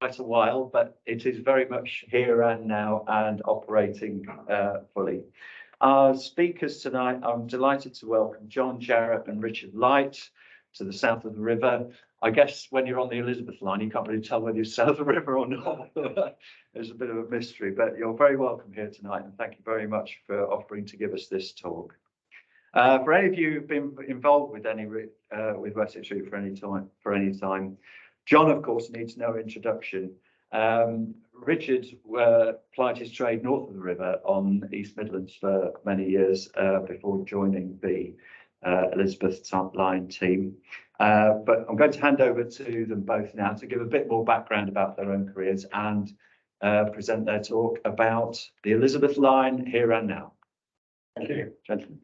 quite a while, but it is very much here and now and operating fully. Our speakers tonight, I'm delighted to welcome John, Jarrett and Richard Light to the south of the river. I guess when you're on the Elizabeth line, you can't really tell whether you're south of the river or not. There's a bit of a mystery, but you're very welcome here tonight, and thank you very much for offering to give us this talk. For any of you who've been involved with with Wessex Route for any time, John, of course, needs no introduction. Richard plied his trade north of the river on East Midlands for many years before joining the Elizabeth line team. But I'm going to hand over to them both now to give a bit more background about their own careers and present their talk about the Elizabeth line here and now. Thank you, gentlemen.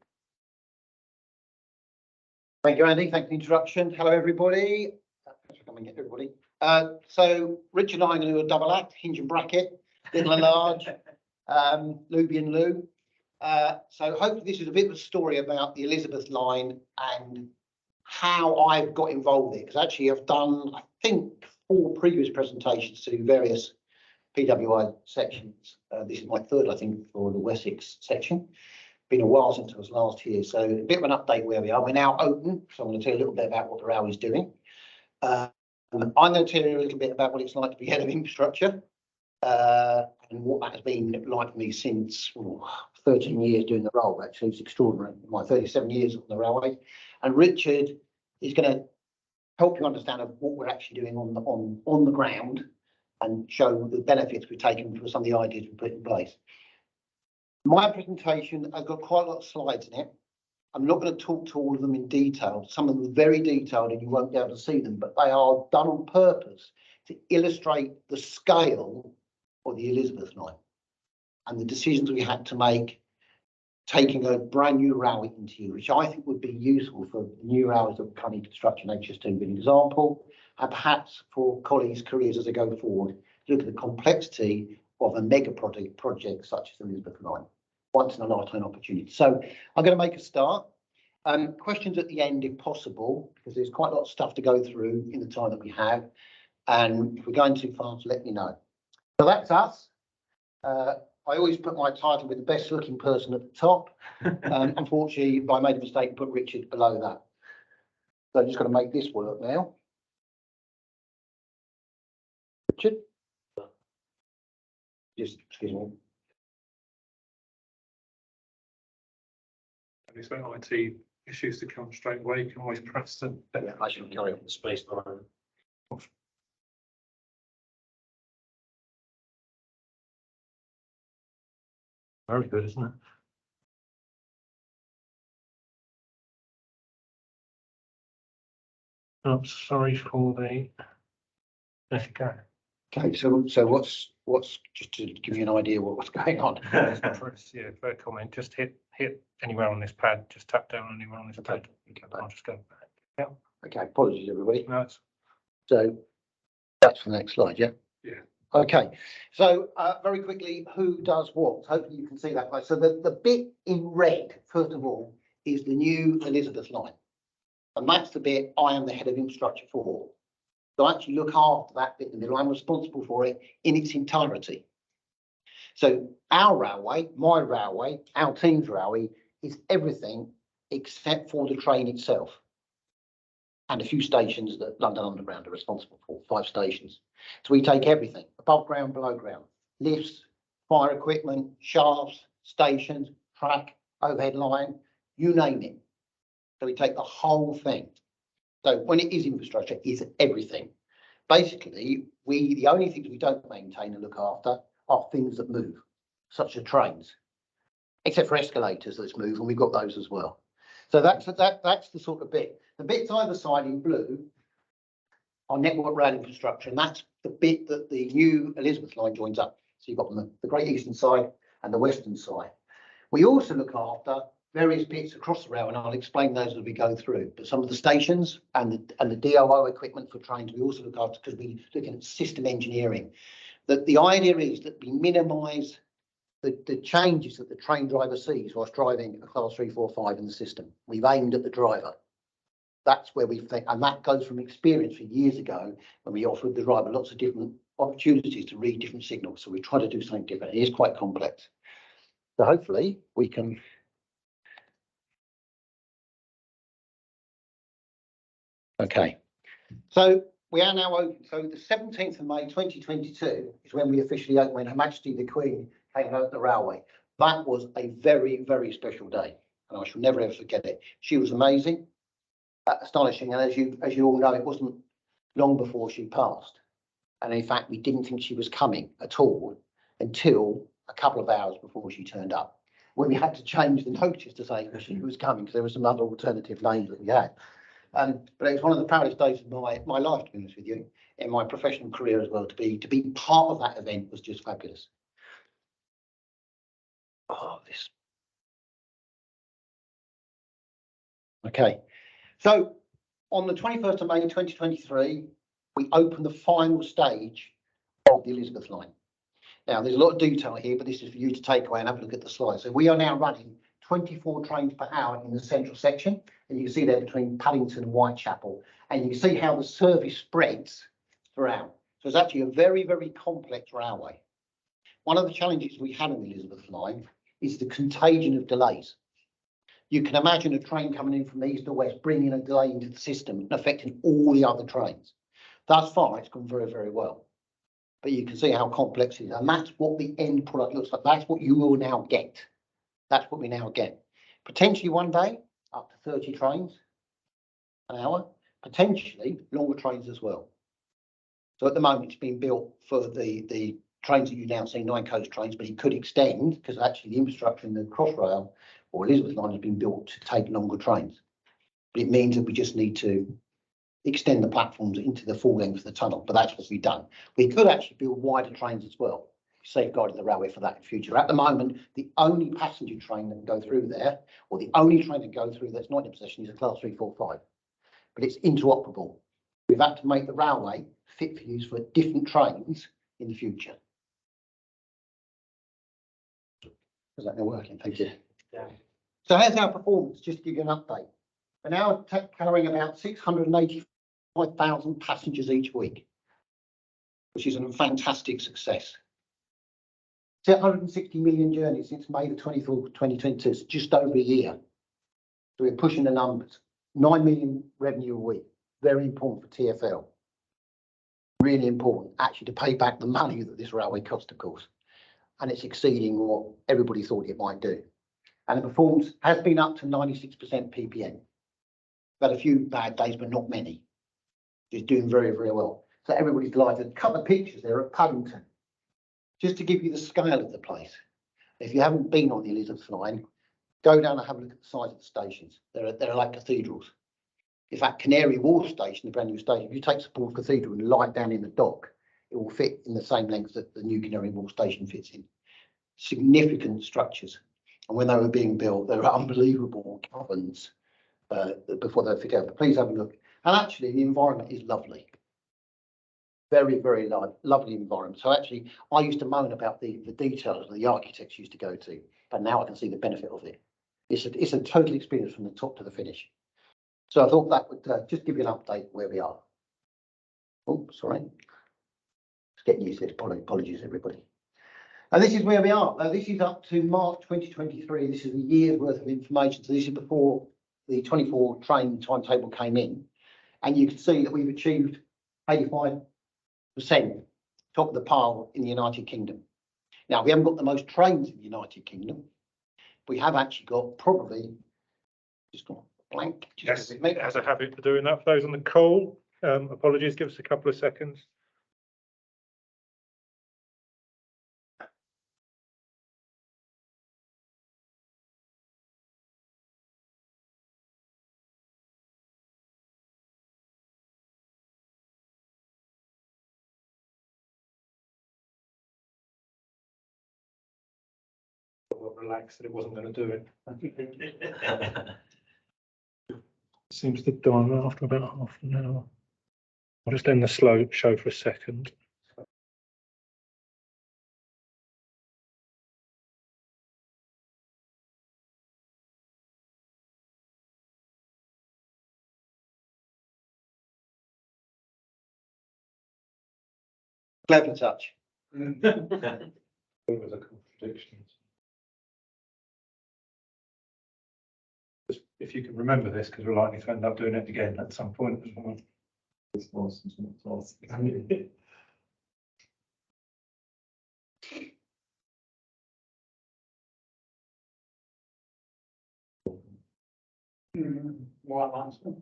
Thank you, Andy. Thank you for the introduction. Hello, everybody. Thanks for coming, everybody. So Richard and I are going to do a double act, hinge and bracket, little and large, Luby and Lou. So hopefully this is a bit of a story about the Elizabeth line and how I've got involved in it. Because actually I've done, I think, 4 previous presentations to various PWI sections. This is my 3rd, I think, for the Wessex section. Been a while since I was last here, so a bit of an update where we are. We're now open, so I'm going to tell you a little bit about what the RAW is doing. I'm going to tell you a little bit about what it's like to be head of infrastructure and what that has been like for me since 13 years doing the role. Actually, it's extraordinary. My 37 years on the railway, and Richard is going to help you understand of what we're actually doing on the ground and show the benefits we've taken from some of the ideas we put in place. My presentation has got quite a lot of slides in it. I'm not going to talk to all of them in detail. Some of them are very detailed and you won't be able to see them, but they are done on purpose to illustrate the scale of the Elizabeth line and the decisions we had to make, taking a brand new railway into use, which I think would be useful for new railways that are coming to construction, HS2 being an example, and perhaps for colleagues' careers as they go forward, look at the complexity of a mega project such as the Elizabeth line. Once in a lifetime opportunity. So I'm going to make a start. Questions at the end if possible, because there's quite a lot of stuff to go through in the time that we have. And if we're going too fast, let me know. So that's us. I always put my title with the best looking person at the top. Unfortunately, I made a mistake and put Richard below that. So I'm just going to make this work now. Richard? Just, excuse me. It's when IT issues to come straight away, you can always press them. Yeah, I should carry on the space bar. Very good, isn't it? Oh, sorry for the. There you go. Okay, so what's just to give you an idea what's going on? Press, yeah, very comment. Just hit anywhere on this pad. Just tap down anywhere on this pad. Okay, I'll just go back. Yeah. Okay, apologies everybody. No, it's... So that's for the next slide, yeah? Yeah. Okay, so very quickly, who does what? Hopefully you can see that. So the bit in red, first of all, is the new Elizabeth line. And that's the bit I am the head of infrastructure for. So I actually look after that bit in the middle. I'm responsible for it in its entirety. So our railway, my railway, our team's railway is everything except for the train itself. And a few stations that London Underground are responsible for, 5 stations. So we take everything, above ground, below ground, lifts, fire equipment, shafts, stations, track, overhead line, you name it. So we take the whole thing. So when it is infrastructure, it's everything. Basically, the only things we don't maintain and look after are things that move, such as trains, except for escalators that move, and we've got those as well. So that's the sort of bit. The bits either side in blue are network rail infrastructure, and that's the bit that the new Elizabeth line joins up. So you've got the Great Eastern side and the Western side. We also look after various bits across the rail, and I'll explain those as we go through. But some of the stations and the DOO equipment for trains, we also look after because we're looking at system engineering. That the idea is that we minimise the changes that the train driver sees whilst driving a class 3, 4, 5 in the system. We've aimed at the driver. That's where we think, and that goes from experience from years ago when we offered the driver lots of different opportunities to read different signals. So we try to do something different. It is quite complex. So hopefully we can. Okay. So we are now open. So the 17th of May 2022 is when we officially opened, when Her Majesty the Queen came out the railway. That was a very, very special day, and I shall never ever forget it. She was amazing, astonishing, and as you all know, it wasn't long before she passed. And in fact, we didn't think she was coming at all until a couple of hours before she turned up, when we had to change the notice to say that she was coming, because there were some other alternative names that we had. But it was one of the proudest days of my life, to be honest with you, in my professional career as well. To be part of that event was just fabulous. Oh, this. Okay. So on the 21st of May 2023, we opened the final stage of the Elizabeth line. Now, there's a lot of detail here, but this is for you to take away and have a look at the slide. So we are now running 24 trains per hour in the central section, and you can see there between Paddington and Whitechapel, and you can see how the service spreads throughout. So it's actually a very, very complex railway. One of the challenges we had on the Elizabeth line is the contagion of delays. You can imagine a train coming in from east or west, bringing a delay into the system and affecting all the other trains. Thus far, it's gone very, very well. But you can see how complex it is, and that's what the end product looks like. That's what you will now get. That's what we now get. Potentially one day, up to 30 trains an hour, potentially longer trains as well. So at the moment, it's being built for the trains that you now see, 9 coach trains, but it could extend, because actually the infrastructure in the Crossrail or Elizabeth line has been built to take longer trains. But it means that we just need to extend the platforms into the full length of the tunnel, but that's what we've done. We could actually build wider trains as well, safeguarding the railway for that in future. At the moment, the only passenger train that can go through there, or the only train that goes through that's not in possession, is a class 345, but it's interoperable. We've had to make the railway fit for use for different trains in the future. Is that now working? Thank you. Yeah. So how's our performance? Just to give you an update. We're now carrying about 685,000 passengers each week, which is a fantastic success. It's 160 million journeys since May the 24th, 2022. It's just over a year. So we're pushing the numbers. 9 million revenue a week. Very important for TfL. Really important, actually, to pay back the money that this railway cost, of course. And it's exceeding what everybody thought it might do. And the performance has been up to 96% PPN. We've had a few bad days, but not many. It's doing very, very well. So everybody's delighted. A couple of pictures there at Paddington, just to give you the scale of the place. If you haven't been on the Elizabeth line, go down and have a look at the size of the stations. They're like cathedrals. In fact, Canary Wharf Station, the brand new station, if you take St Paul's Cathedral and lie down in the dock, it will fit in the same length that the new Canary Wharf Station fits in. Significant structures. And when they were being built, they were unbelievable caverns before they were fit out. But please have a look. And actually, the environment is lovely. Very, very lovely environment. So actually, I used to moan about the details that the architects used to go to, but now I can see the benefit of it. It's a total experience from the top to the finish. So I thought that would just give you an update where we are. Oh, sorry. It's getting used to it. Apologies, everybody. And this is where we are. This is up to March 2023. This is a year's worth of information. So this is before the 24 train timetable came in. And you can see that we've achieved 85% top of the pile in the United Kingdom. Now, we haven't got the most trains in the United Kingdom. We have actually got probably just got blank. Yes, it has a habit of doing that. For those on the call, apologies, give us a couple of seconds. Relaxed that it wasn't going to do it. Seems to die after about half an hour. I'll just end the slow show for a second. Clever touch. It was a contradiction. If you can remember this, because we're likely to end up doing it again at some point as well. Right answer.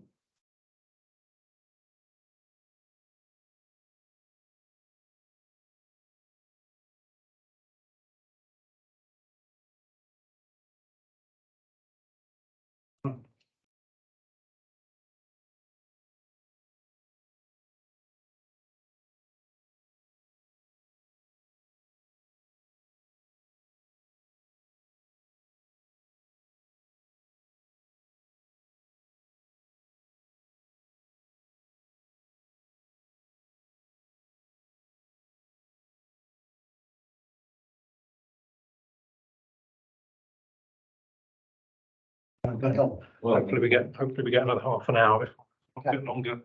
Hopefully we get another half an hour, if not a bit longer.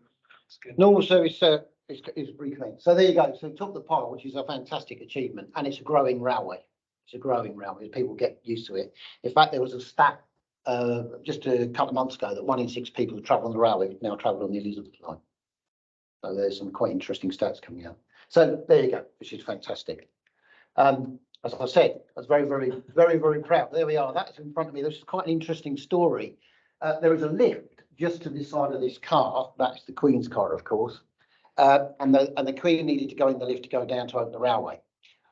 Normal service is reclaimed. So there you go. So top of the pile, which is a fantastic achievement, and it's a growing railway. It's a growing railway. People get used to it. In fact, there was a stat just a couple of months ago that 1 in 6 people who travel on the railway now travel on the Elizabeth line. So there's some quite interesting stats coming out. So there you go, which is fantastic. As I said, I was very proud. There we are. That's in front of me. This is quite an interesting story. There is a lift just to this side of this car. That's the Queen's car, of course. And the Queen needed to go in the lift to go down to open the railway.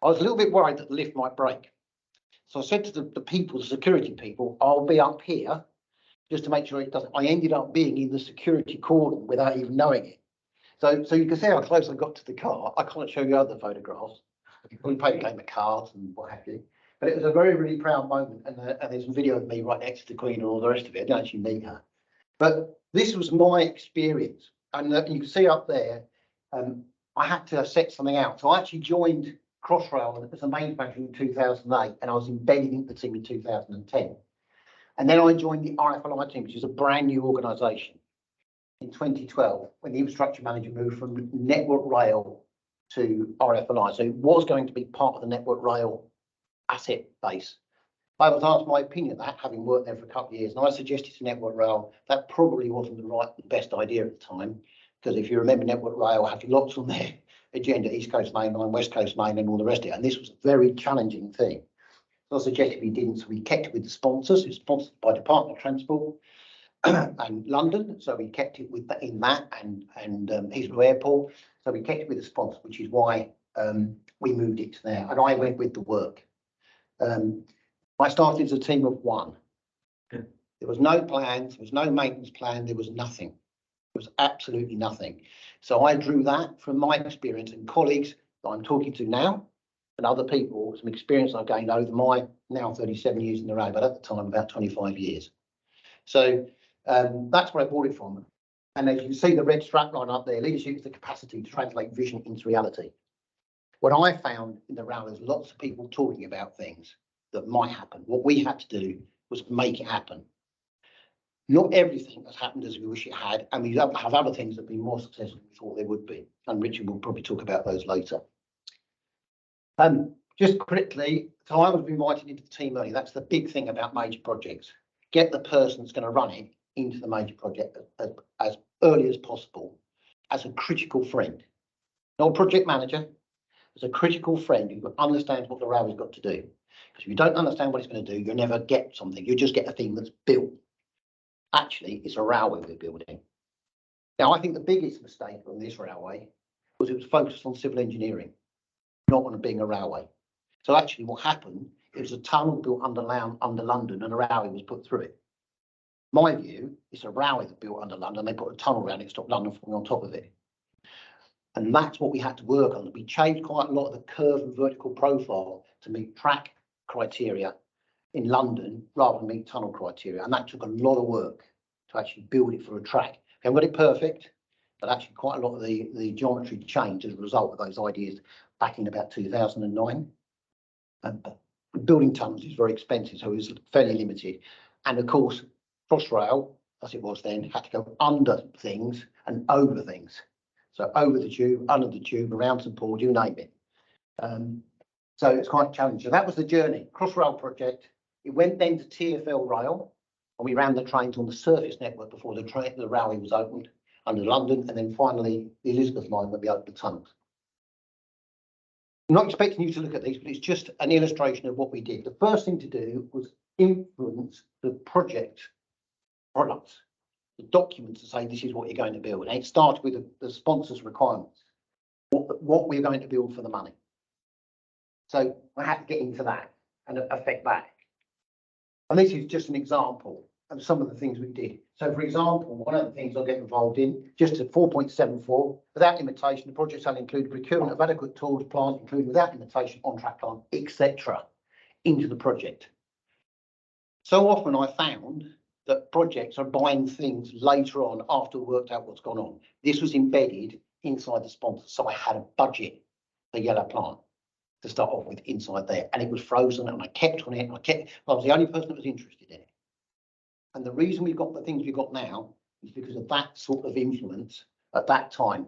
I was a little bit worried that the lift might break. So I said to the people, the security people, I'll be up here just to make sure it doesn't. I ended up being in the security cordon without even knowing it. So you can see how close I got to the car. I can't show you other photographs. We played a game of cards and what have you. But it was a really proud moment. And there's some video of me right next to the Queen and all the rest of it. I didn't actually meet her. But this was my experience. And you can see up there, I had to set something out. So I actually joined Crossrail as a mains manager in 2008, and I was embedded into the team in 2010. And then I joined the RFLI team, which is a brand new organisation, in 2012, when the infrastructure manager moved from Network Rail to RFLI. So it was going to be part of the Network Rail asset base. I was asked my opinion of that, having worked there for a couple of years, and I suggested to Network Rail that probably wasn't the best idea at the time, because if you remember, Network Rail had lots on their agenda, East Coast Main Line, West Coast Main, and all the rest of it, and this was a very challenging thing. So I suggested we didn't, so we kept it with the sponsors. It's sponsored by Department of Transport and London, so we kept it with that and Heathrow Airport. So we kept it with the sponsor, which is why we moved it to there, and I went with the work. I started as a team of 1. There was no plans, there was no maintenance plan, there was nothing. There was absolutely nothing. So I drew that from my experience and colleagues that I'm talking to now, and other people, some experience I've gained over my now 37 years in the rail, but at the time about 25 years. So that's where I bought it from. And as you can see the red strap line up there, leadership is the capacity to translate vision into reality. What I found in the rail is lots of people talking about things that might happen. What we had to do was make it happen. Not everything has happened as we wish it had, and we have other things that have been more successful than we thought they would be. And Richard will probably talk about those later. Just quickly, so I was invited into the team early. That's the big thing about major projects. Get the person that's going to run it into the major project as early as possible, as a critical friend. Not a project manager, as a critical friend who understands what the railway's got to do. Because if you don't understand what it's going to do, you'll never get something. You'll just get a thing that's built. Actually, it's a railway we're building. Now, I think the biggest mistake on this railway was it was focused on civil engineering, not on being a railway. So actually what happened, it was a tunnel built under London and a railway was put through it. My view, it's a railway that built under London, they put a tunnel around it to stop London falling on top of it. And that's what we had to work on. We changed quite a lot of the curve and vertical profile to meet track criteria in London rather than meet tunnel criteria. And that took a lot of work to actually build it for a track. We haven't got it perfect, but actually quite a lot of the geometry changed as a result of those ideas back in about 2009. Building tunnels is very expensive, so it was fairly limited. And of course, Crossrail, as it was then, had to go under things and over things. So over the tube, under the tube, around St Paul, you name it. So it's quite challenging. That was the journey. Crossrail project. It went then to TfL rail, and we ran the trains on the surface network before the railway was opened under London, and then finally the Elizabeth line when we opened the tunnels. I'm not expecting you to look at these, but it's just an illustration of what we did. The first thing to do was influence the project products, the documents to say this is what you're going to build. And it started with the sponsor's requirements, what we're going to build for the money. So I had to get into that and affect that. And this is just an example of some of the things we did. So for example, one of the things I'll get involved in, just at 4.74, without limitation, the project shall include procurement of adequate tools, plant, including without limitation, on-track plant, etc., into the project. So often I found that projects are buying things later on after we worked out what's gone on. This was embedded inside the sponsor. So I had a budget for yellow plant to start off with inside there, and it was frozen, and I kept on it. I was the only person that was interested in it. And the reason we've got the things we've got now is because of that sort of influence at that time,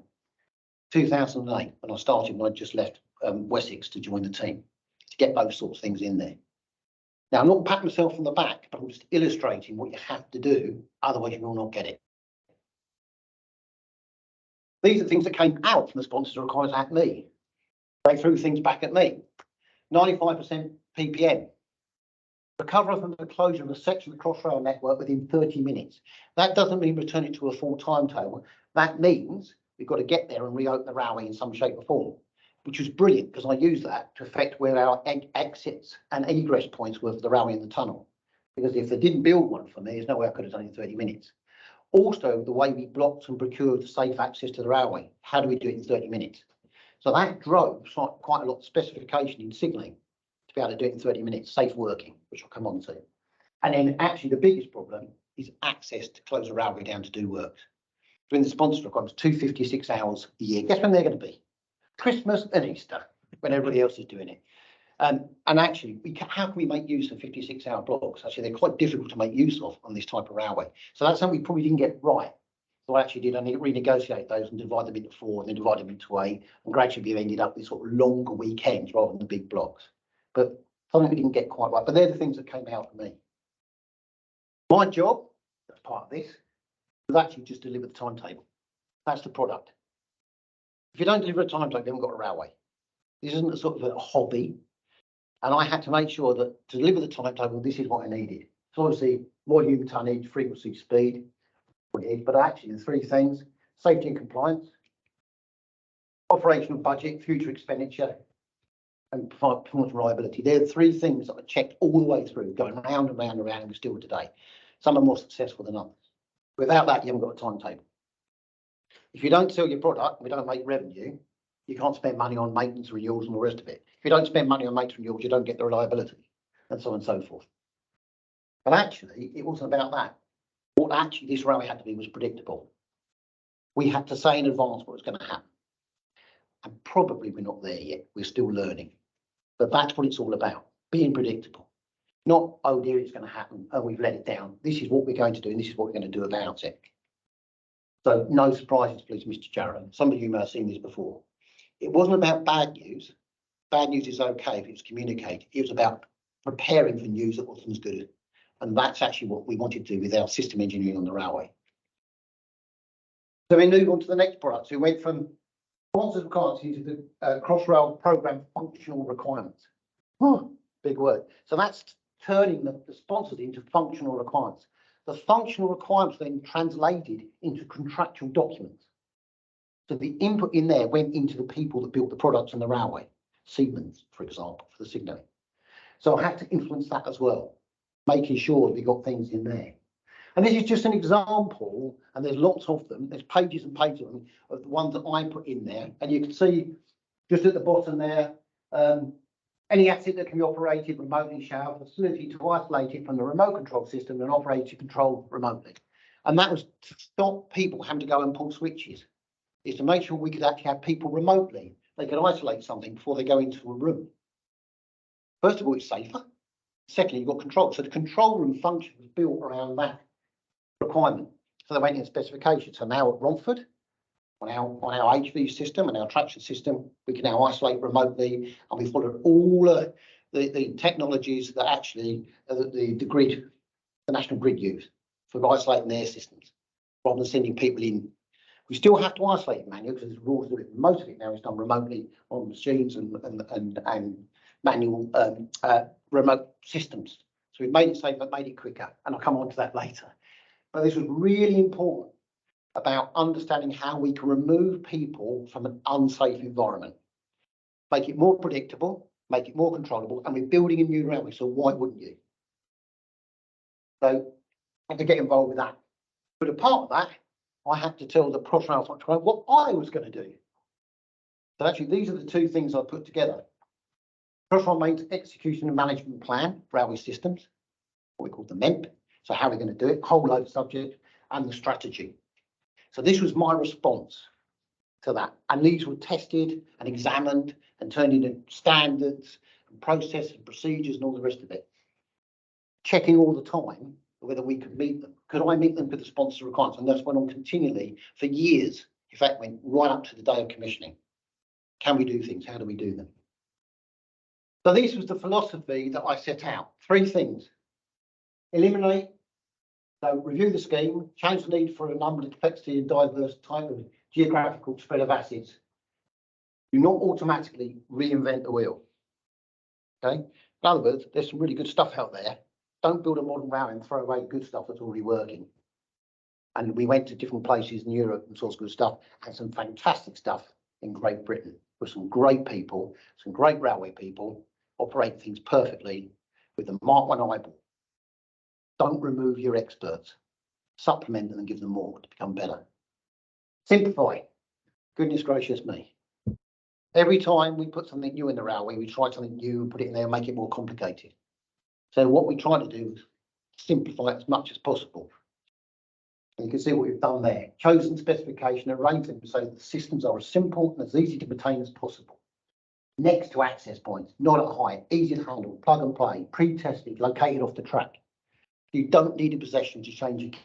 2008, when I started, when I just left Wessex to join the team, to get those sorts of things in there. Now, I'm not patting myself on the back, but I'm just illustrating what you have to do, otherwise you will not get it. These are things that came out from the sponsors requires at me. They threw things back at me. 95% PPM. Recover from the closure of a section of the Crossrail network within 30 minutes. That doesn't mean return it to a full timetable. That means we've got to get there and reopen the railway in some shape or form, which was brilliant because I used that to affect where our exits and egress points were for the railway and the tunnel. Because if they didn't build one for me, there's no way I could have done it in 30 minutes. Also, the way we blocked and procured safe access to the railway. How do we do it in 30 minutes? So that drove quite a lot of specification in signalling to be able to do it in 30 minutes, safe working, which I'll come on to. And then actually the biggest problem is access to close the railway down to do work. During the sponsor requirements, 256 hours a year. Guess when they're going to be? Christmas and Easter, when everybody else is doing it. And actually, how can we make use of 56-hour blocks? Actually, they're quite difficult to make use of on this type of railway. So that's something we probably didn't get right. So I actually did only renegotiate those and divide them into 4 and then divide them into 8. And gradually we ended up with sort of longer weekends rather than the big blocks. But something we didn't get quite right. But they're the things that came out for me. My job, as part of this, was actually just deliver the timetable. That's the product. If you don't deliver a timetable, you haven't got a railway. This isn't a sort of a hobby. And I had to make sure that to deliver the timetable, this is what I needed. So obviously, volume, tonnage, frequency, speed, but actually the 3 things: safety and compliance, operational budget, future expenditure, and performance reliability. They're the 3 things that I checked all the way through, going round and round and round, and we're still today. Some are more successful than others. Without that, you haven't got a timetable. If you don't sell your product, we don't make revenue, you can't spend money on maintenance, renewals, and the rest of it. If you don't spend money on maintenance renewals, you don't get the reliability, and so on and so forth. But actually, it wasn't about that. What actually this railway had to be was predictable. We had to say in advance what was going to happen. And probably we're not there yet. We're still learning. But that's what it's all about, being predictable. Not, oh dear, it's going to happen, oh, we've let it down. This is what we're going to do, and this is what we're going to do about it. So no surprises, please, Mr. Jarrett. Some of you may have seen this before. It wasn't about bad news. Bad news is okay if it's communicated. It was about preparing for news that wasn't as good. And that's actually what we wanted to do with our system engineering on the railway. So we move on to the next product. So we went from sponsored requirements into the Crossrail program functional requirements. Oh, big word. So that's turning the sponsored into functional requirements. The functional requirements then translated into contractual documents. So the input in there went into the people that built the products on the railway, Siemens, for example, for the signalling. So I had to influence that as well, making sure we got things in there. And this is just an example, and there's lots of them. There's pages and pages of the ones that I put in there. And you can see just at the bottom there, any asset that can be operated remotely shall have a facility to isolate it from the remote control system and operate to control remotely. And that was to stop people having to go and pull switches. Is to make sure we could actually have people remotely. They could isolate something before they go into a room. First of all, it's safer. Secondly, you've got control. So the control room function was built around that requirement. So they went in specification. So now at Romford, On our HV system and our traction system, we can now isolate remotely, and we followed all the technologies that actually the grid, the national grid use for isolating their systems, rather than sending people in. We still have to isolate it manually because there's rules to it. Most of it now is done remotely on machines and manual remote systems. So we've made it safe, but made it quicker, and I'll come on to that later. But this was really important about understanding how we can remove people from an unsafe environment, make it more predictable, make it more controllable, and we're building a new railway, so why wouldn't you? So I had to get involved with that. But a part of that, I had to tell the Crossrail what I was going to do. So actually, these are the two things I put together. Crossrail mains execution and management plan, railway systems, what we call the MEMP. So how we're going to do it, whole load subject, and the strategy. So this was my response to that. And these were tested and examined and turned into standards and process and procedures and all the rest of it. Checking all the time whether we could meet them. Could I meet them with the sponsor requirements? And that's went on continually for years. In fact, went right up to the day of commissioning. Can we do things? How do we do them? So this was the philosophy that I set out. 3 things. Eliminate, so review the scheme, change the need for a number of complexity and diverse type of geographical spread of assets. Do not automatically reinvent the wheel. Okay. In other words, there's some really good stuff out there. Don't build a modern railway and throw away good stuff that's already working. And we went to different places in Europe and saw some good stuff, and some fantastic stuff in Great Britain with some great people, some great railway people, operate things perfectly with the Mark 1 eyeball. Don't remove your experts. Supplement them and give them more to become better. Simplify. Goodness gracious me. Every time we put something new in the railway, we try something new and put it in there and make it more complicated. So what we try to do is simplify it as much as possible. And you can see what we've done there. Chosen specification, arrange them so the systems are as simple and as easy to maintain as possible. Next to access points, not at height, easy to handle, plug and play, pre-tested, located off the track. You don't need a possession to change your key.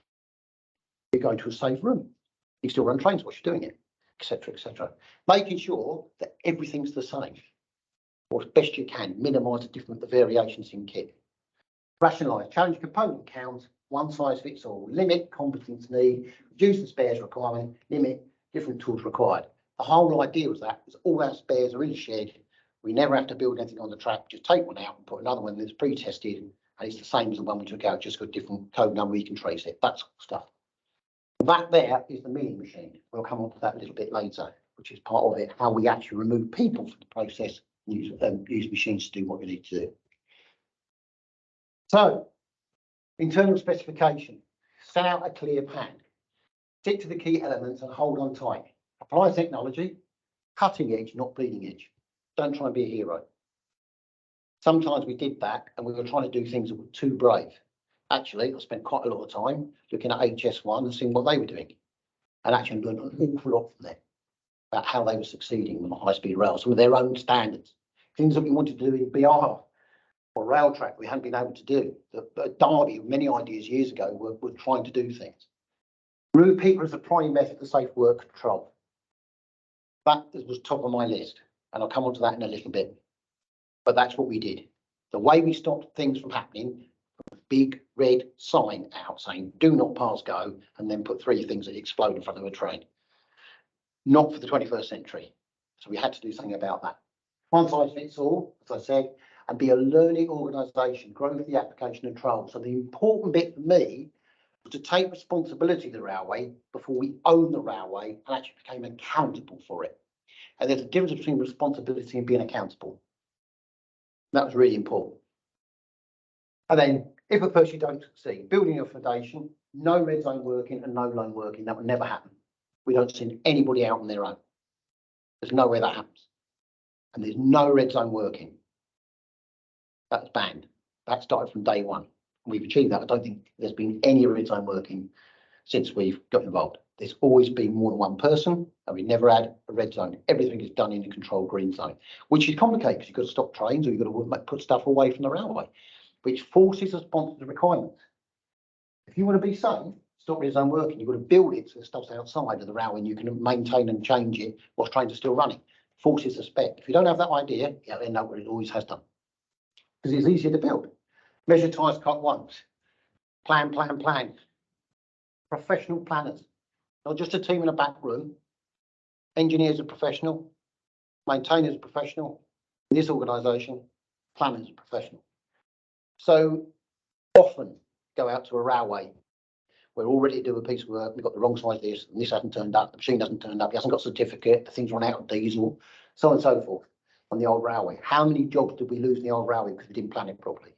You go to a safe room. You still run trains while you're doing it, etc., etc. Making sure that everything's the same, or as best you can, minimise the variations in kit. Rationalise, challenge component count, one size fits all, limit competence need, reduce the spares requirement, limit different tools required. The whole idea was that all our spares are in the shed. We never have to build anything on the track, just take one out and put another one that's pre-tested, and it's the same as the one we took out, just got a different code number, you can trace it, that sort of stuff. That there is the milling machine. We'll come on to that a little bit later, which is part of it, how we actually remove people from the process, use machines to do what we need to do. So, internal specification, set out a clear plan, stick to the key elements and hold on tight. Apply technology, cutting edge, not bleeding edge. Don't try and be a hero. Sometimes we did that and we were trying to do things that were too brave. Actually, I spent quite a lot of time looking at HS1 and seeing what they were doing, and actually learned an awful lot from them about how they were succeeding on the high-speed rail, some of their own standards, things that we wanted to do in BR or rail track we hadn't been able to do. Derby, many ideas years ago, were trying to do things. Remove people as a primary method for safe work control. That was top of my list, and I'll come on to that in a little bit. But that's what we did. The way we stopped things from happening, a big red sign out saying, do not pass go, and then put 3 things that explode in front of a train. Not for the 21st century. So we had to do something about that. One size fits all, as I said, and be a learning organisation, grow the application and trial. So the important bit for me was to take responsibility of the railway before we own the railway and actually became accountable for it. And there's a difference between responsibility and being accountable. That was really important. And then, if at first you don't succeed, building a foundation, no red zone working and no lone working, that would never happen. We don't send anybody out on their own. There's no way that happens. And there's no red zone working. That's banned. That started from day one. We've achieved that. I don't think there's been any red zone working since we've got involved. There's always been more than one person, and we never had a red zone. Everything is done in a controlled green zone, which is complicated because you've got to stop trains or you've got to put stuff away from the railway, which forces us onto the requirements. If you want to be safe, stop its own working. You've got to build it so the stuff's outside of the railway and you can maintain and change it whilst trains are still running. Forces the spec. If you don't have that idea, you'll end up what it always has done. Because it's easier to build. Measure twice, cut once. Plan, plan, plan. Professional planners. Not just a team in a back room. Engineers are professional. Maintainers are professional. In this organisation, planners are professional. So often go out to a railway. We're all ready to do a piece of work. We've got the wrong size of this, and this hasn't turned up. The machine hasn't turned up. He hasn't got a certificate. The thing's run out of diesel, so on and so forth on the old railway. How many jobs did we lose in the old railway because we didn't plan it properly?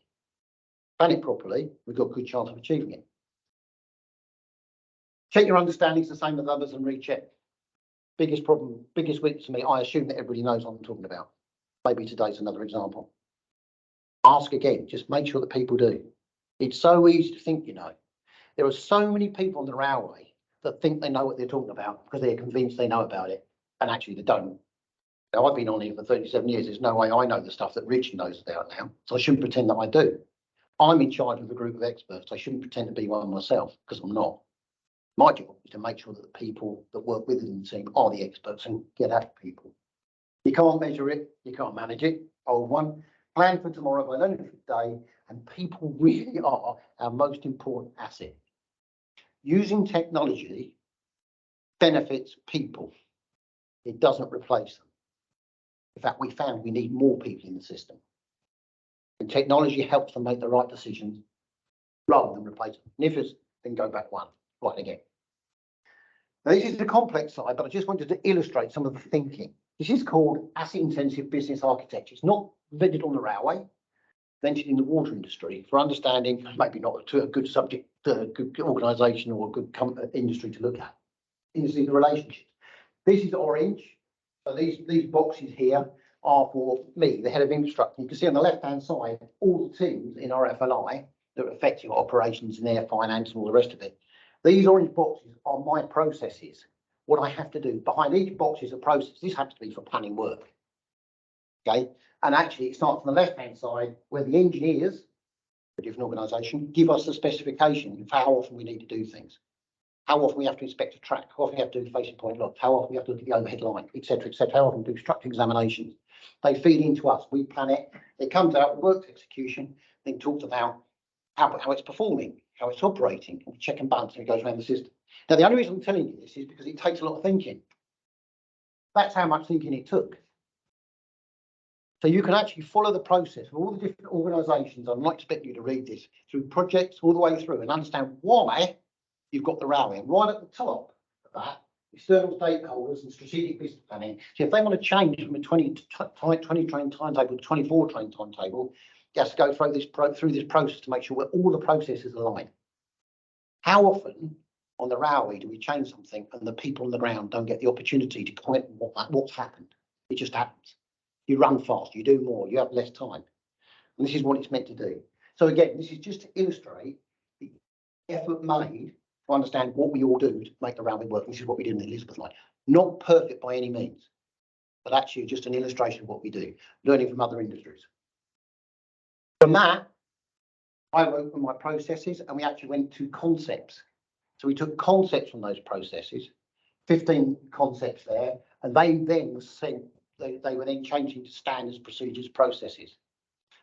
Plan it properly, we've got a good chance of achieving it. Check your understandings the same as others and recheck. Biggest problem, biggest weakness to me, I assume that everybody knows what I'm talking about. Maybe today's another example. Ask again, just make sure that people do. It's so easy to think, you know. There are so many people on the railway that think they know what they're talking about because they're convinced they know about it, and actually they don't. Now, I've been on here for 37 years. There's no way I know the stuff that Richard knows about now, so I shouldn't pretend that I do. I'm in charge of a group of experts. I shouldn't pretend to be one myself because I'm not. My job is to make sure that the people that work within the team are the experts and get at people. You can't measure it, you can't manage it. Old one, plan for tomorrow by learning for today, and people really are our most important asset. Using technology benefits people. It doesn't replace them. In fact, we found we need more people in the system. And technology helps them make the right decisions rather than replace them. And if it's, then go back one, right again. Now, this is the complex side, but I just wanted to illustrate some of the thinking. This is called asset-intensive business architecture. It's not invented on the railway, invented in the water industry for understanding, maybe not to a good subject, to a good organisation or a good industry to look at. This is the relationships. This is orange. So these boxes here are for me, the head of infrastructure. You can see on the left-hand side, all the teams in RFLI that are affecting operations and their finance and all the rest of it. These orange boxes are my processes. What I have to do behind each box is a process. This happens to be for planning work. Okay, and actually it starts on the left-hand side where the engineers, a different organisation, give us the specification for how often we need to do things. How often we have to inspect a track, how often we have to do facing point locks, how often we have to look at the overhead line, etc., etc. How often we do structural examinations. They feed into us, we plan it, it comes out, works execution, then talks about how it's performing, how it's operating, and we check and balance, and it goes around the system. Now, the only reason I'm telling you this is because it takes a lot of thinking. That's how much thinking it took. So you can actually follow the process of all the different organisations. I'm not expecting you to read this through projects all the way through and understand why you've got the railway. And right at the top of that, external stakeholders and strategic business planning. So if they want to change from a 20 train timetable to 24 train timetable, you have to go through this process to make sure that all the processes align. How often on the railway do we change something and the people on the ground don't get the opportunity to comment on what's happened? It just happens. You run fast, you do more, you have less time. And this is what it's meant to do. So again, this is just to illustrate the effort made to understand what we all do to make the railway work. And this is what we did in the Elizabeth line. Not perfect by any means, but actually just an illustration of what we do, learning from other industries. From that, I wrote on my processes and we actually went to concepts. So we took concepts from those processes, 15 concepts there, and they then were sent, they were then changed into standards, procedures, processes.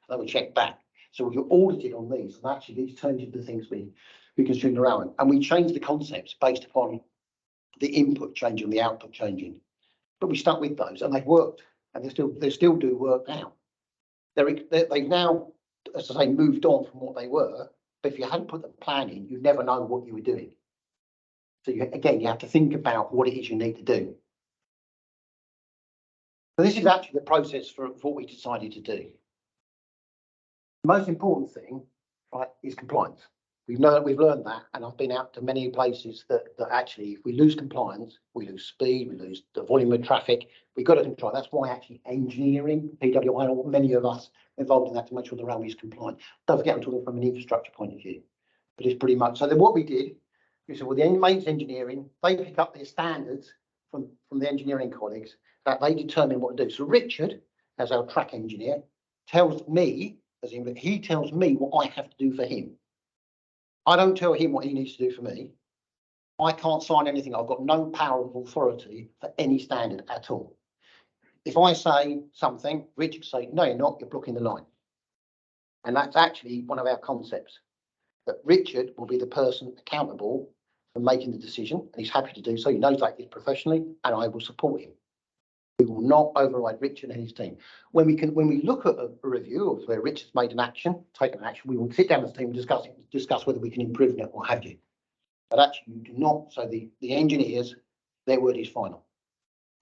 They were checked back. So we were audited on these, and actually these turned into the things we consumed around. And we changed the concepts based upon the input changing, the output changing. But we stuck with those, and they've worked, and they still do work now. They've now, as I say, moved on from what they were. But if you hadn't put the plan in, you'd never know what you were doing. So you have to think about what it is you need to do. So this is actually the process for what we decided to do. The most important thing, right, is compliance. We've learned that, and I've been out to many places that actually, if we lose compliance, we lose speed, we lose the volume of traffic. We've got to control. That's why actually engineering, PWI, or many of us involved in that to make sure the railway is compliant. Don't forget, I'm talking from an infrastructure point of view, but it's pretty much. So then what we did, we said, well, the mates engineering, they pick up their standards from the engineering colleagues that they determine what to do. So Richard, as our track engineer, tells me, he tells me what I have to do for him. I don't tell him what he needs to do for me. I can't sign anything. I've got no power of authority for any standard at all. If I say something, Richard say, no, you're not, you're blocking the line. And that's actually one of our concepts, that Richard will be the person accountable for making the decision, and he's happy to do so. He knows that professionally, and I will support him. We will not override Richard and his team. When we look at a review of where Richard's made an action, taken an action, we will sit down with the team and discuss whether we can improve it or what have you. But actually, you do not. So the engineers, their word is final.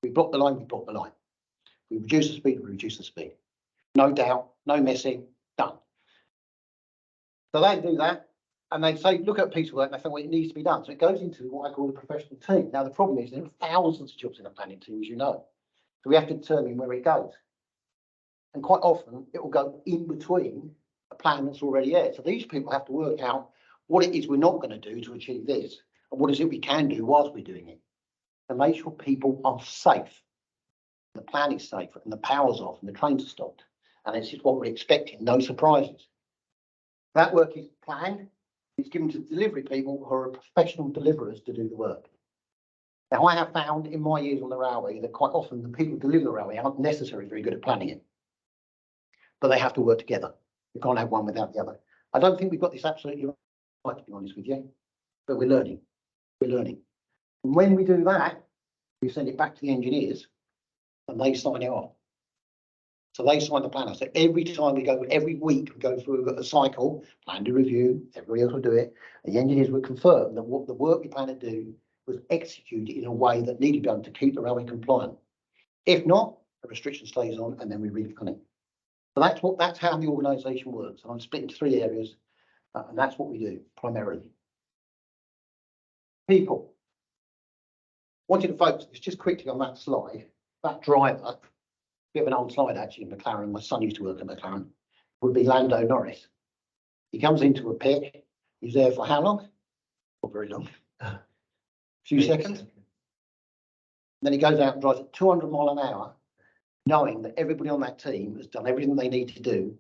We block the line, we block the line. We reduce the speed, we reduce the speed. No doubt, no messing, done. So they do that, and they say, look at a piece of work, and they think, well, it needs to be done. So it goes into what I call the professional team. Now, the problem is there are thousands of jobs in a planning team, as you know. So we have to determine where it goes. And quite often, it will go in between a plan that's already there. So these people have to work out what it is we're not going to do to achieve this, and what is it we can do whilst we're doing it. To make sure people are safe, the plan is safe, and the power's off, and the trains are stopped. And this is what we're expecting, no surprises. That work is planned. It's given to delivery people who are professional deliverers to do the work. Now, I have found in my years on the railway that quite often the people who deliver the railway aren't necessarily very good at planning it, but they have to work together. You can't have one without the other. I don't think we've got this absolutely right, to be honest with you, but we're learning. We're learning. And when we do that, we send it back to the engineers and they sign it off. So they sign the planner. So every time we go, every week we go through a cycle, plan to review, everybody else will do it. And the engineers will confirm that what the work we plan to do was executed in a way that needed to be done to keep the railway compliant. If not, the restriction stays on and then we refund it. So that's how the organisation works. And I'm split into three areas, and that's what we do primarily. People. Wanted to focus this just quickly on that slide. That driver, bit of an old slide actually in McLaren. My son used to work at McLaren. Would be Lando Norris. He comes into a pit. He's there for how long? Not very long. A few seconds. Then he goes out and drives at 200 miles an hour, knowing that everybody on that team has done everything they need to do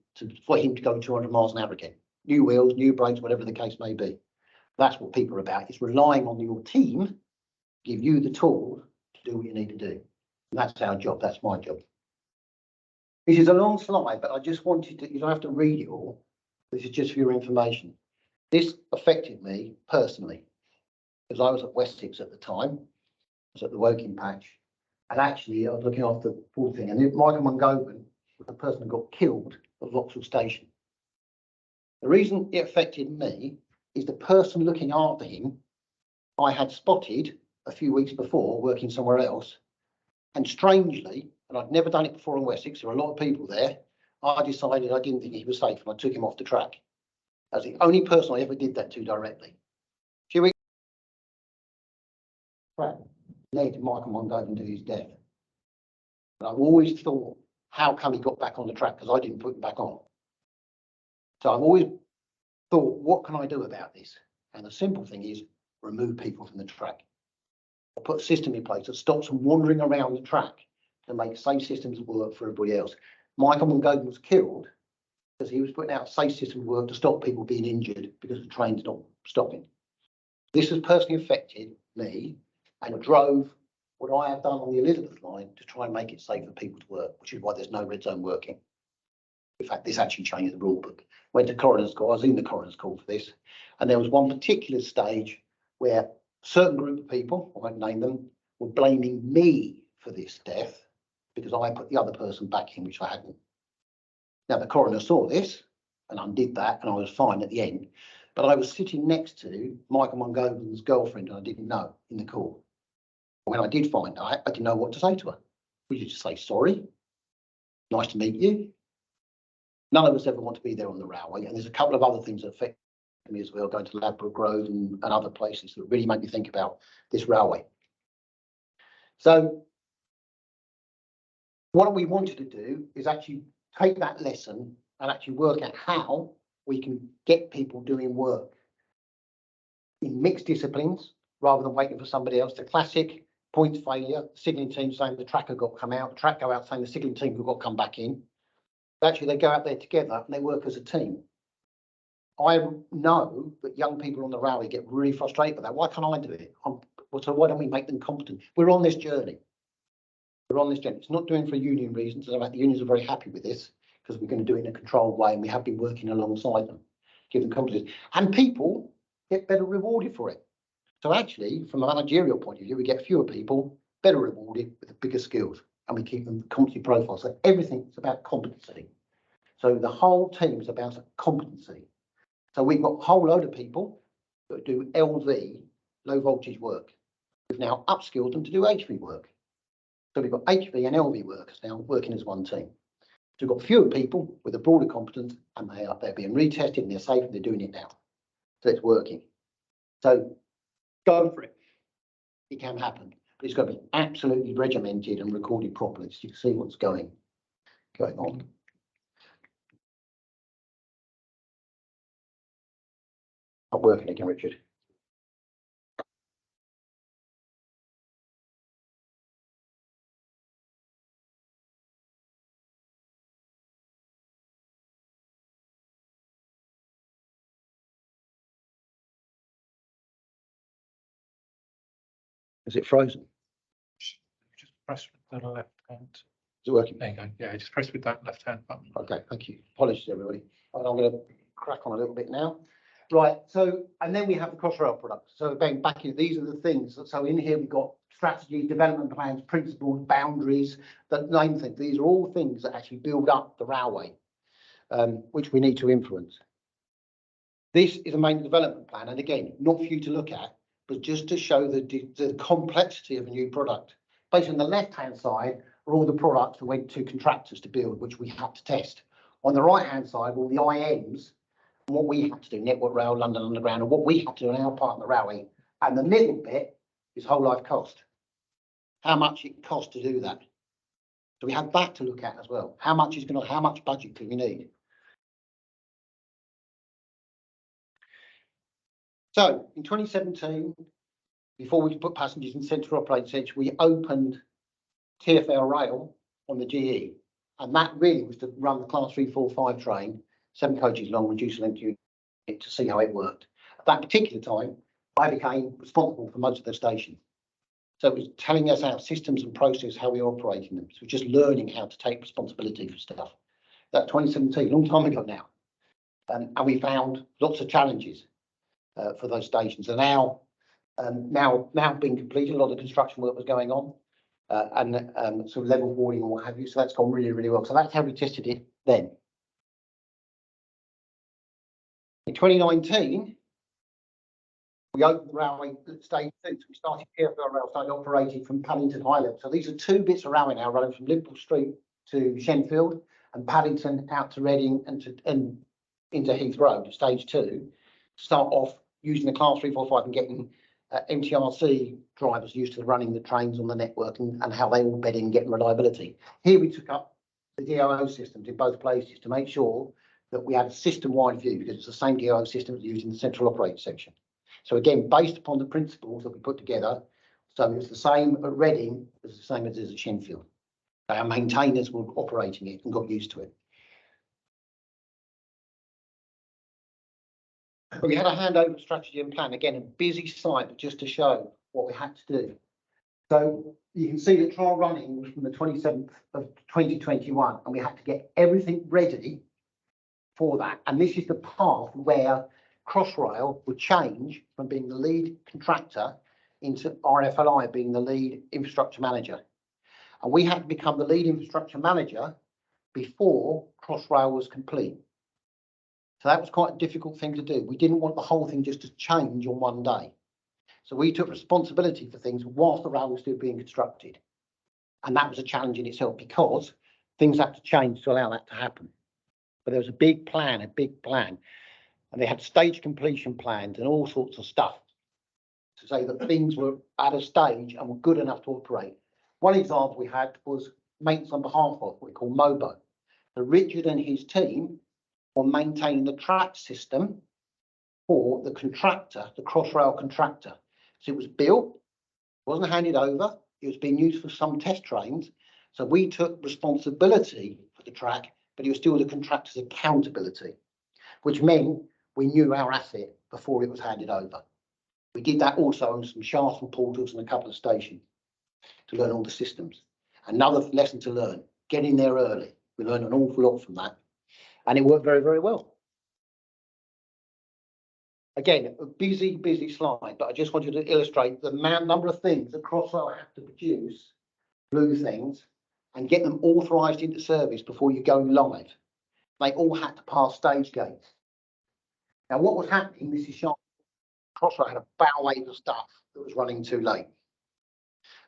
for him to go 200 miles an hour again. New wheels, new brakes, whatever the case may be. That's what people are about. It's relying on your team to give you the tools to do what you need to do. And that's our job. That's my job. This is a long slide, but I just wanted to, you don't have to read it all. This is just for your information. This affected me personally, because I was at Wessex at the time. I was at the Woking patch. And actually, I was looking after the poor thing. And Michael Mungovan was the person who got killed at Vauxhall Station. The reason it affected me is the person looking after him, I had spotted a few weeks before working somewhere else. And strangely, and I'd never done it before in Wessex, there were a lot of people there, I decided I didn't think he was safe and I took him off the track. That's the only person I ever did that to directly. A few weeks led Michael Mungovan to his death. And I've always thought, how come he got back on the track? Because I didn't put him back on. So I've always thought, what can I do about this? And the simple thing is remove people from the track. I put a system in place that stops them wandering around the track to make safe systems work for everybody else. Michael Mungovan was killed because he was putting out safe system work to stop people being injured because the train's not stopping. This has personally affected me and drove what I have done on the Elizabeth line to try and make it safe for people to work, which is why there's no red zone working. In fact, this actually changed the rule book. Went to coroner's court. I was in the coroner's court for this, and there was one particular stage where a certain group of people, I won't name them, were blaming me for this death because I put the other person back in, which I hadn't. Now, the coroner saw this and undid that, and I was fine at the end. But I was sitting next to Michael Mungovan's girlfriend, and I didn't know, in the court. When I did find out, I didn't know what to say to her. We just say, sorry, nice to meet you. None of us ever want to be there on the railway. And there's a couple of other things that affect me as well, going to Ladbroke Road and other places that really make me think about this railway. So what we wanted to do is actually take that lesson and actually work out how we can get people doing work in mixed disciplines rather than waiting for somebody else. The classic point failure, signalling team saying the tracker got to come out, the track go out saying the signalling team got to come back in. Actually, they go out there together and they work as a team. I know that young people on the railway get really frustrated with that. Why can't I do it? So why don't we make them competent? We're on this journey. We're on this journey. It's not doing for union reasons. In fact, the unions are very happy with this because we're going to do it in a controlled way, and we have been working alongside them, give them competence, and people get better rewarded for it. So actually, from a managerial point of view, we get fewer people, better rewarded with bigger skills, and we keep them competency profile. So everything's about competency. So the whole team is about competency. So we've got a whole load of people that do LV, low voltage work. We've now upskilled them to do HV work. So we've got HV and LV workers now working as one team. So we've got fewer people with a broader competence, and they're being retested and they're safe and they're doing it now. So it's working. So go for it. It can happen, but it's got to be absolutely regimented and recorded properly so you can see what's going on. Not working again, Richard. Is it frozen? Just press with the left hand. Is it working? There you go. Yeah, just press with that left hand button. Okay, thank you. Apologies, everybody. And I'm going to crack on a little bit now. Right, so, and then we have the Crossrail products. So again, back in, these are the things. So in here, we've got strategies, development plans, principles, boundaries, that name things. These are all things that actually build up the railway, which we need to influence. This is a main development plan. And again, not for you to look at, but just to show the complexity of a new product. Basically on the left-hand side are all the products that went to contractors to build, which we had to test. On the right-hand side, all the IMs, and what we had to do, Network Rail, London Underground, and what we had to do in our part of the railway. And the middle bit is whole life cost. How much it costs to do that. So we have that to look at as well. How much budget do we need? So in 2017, before we put passengers in central operating centre, we opened TfL Rail on the GE. And that really was to run the class 345 train, 7 coaches long, reduced length unit, to see how it worked. At that particular time, I became responsible for most of the station. So it was telling us our systems and process, how we were operating them. So we're just learning how to take responsibility for stuff. That 2017, a long time ago now. And we found lots of challenges for those stations. And now being completed, a lot of construction work was going on. And sort of level boarding and what have you. So that's gone really, really well. So that's how we tested it then. In 2019, we opened the railway at stage 2. So we started TfL Rail, started operating from Paddington High Level. So these are 2 bits of railway now running from Liverpool Street to Shenfield and Paddington out to Reading and into Heathrow to stage 2. To start off using the class 345 and getting MTRC drivers used to running the trains on the network and how they all bed in getting reliability. Here we took up the DOO systems in both places to make sure that we had a system-wide view because it's the same DOO system that's used in the central operating section. So again, based upon the principles that we put together, so it's the same at Reading as the same as it is at Shenfield. Our maintainers were operating it and got used to it. We had a handover strategy and plan, again, a busy site, but just to show what we had to do. So you can see the trial running was from the 27th of 2021, and we had to get everything ready for that. And this is the path where Crossrail would change from being the lead contractor into RFLI being the lead infrastructure manager. And we had to become the lead infrastructure manager before Crossrail was complete. So that was quite a difficult thing to do. We didn't want the whole thing just to change on one day. So we took responsibility for things whilst the rail was still being constructed. And that was a challenge in itself because things had to change to allow that to happen. But there was a big plan. And they had stage completion plans and all sorts of stuff to say that things were at a stage and were good enough to operate. One example we had was maintenance on behalf of what we call MOBO. So Richard and his team on maintaining the track system for the contractor, the Crossrail contractor. So it was built, wasn't handed over, it was being used for some test trains. So we took responsibility for the track, but it was still the contractor's accountability, which meant we knew our asset before it was handed over. We did that also on some shafts and portals and a couple of stations to learn all the systems. Another lesson to learn, get in there early. We learned an awful lot from that, and it worked very, very well. Again, a busy slide, but I just wanted to illustrate the number of things that Crossrail have to produce, blue things, and get them authorised into service before you go live. They all had to pass stage gates. Now, what was happening, this is sharp, Crossrail had a bow wave of stuff that was running too late.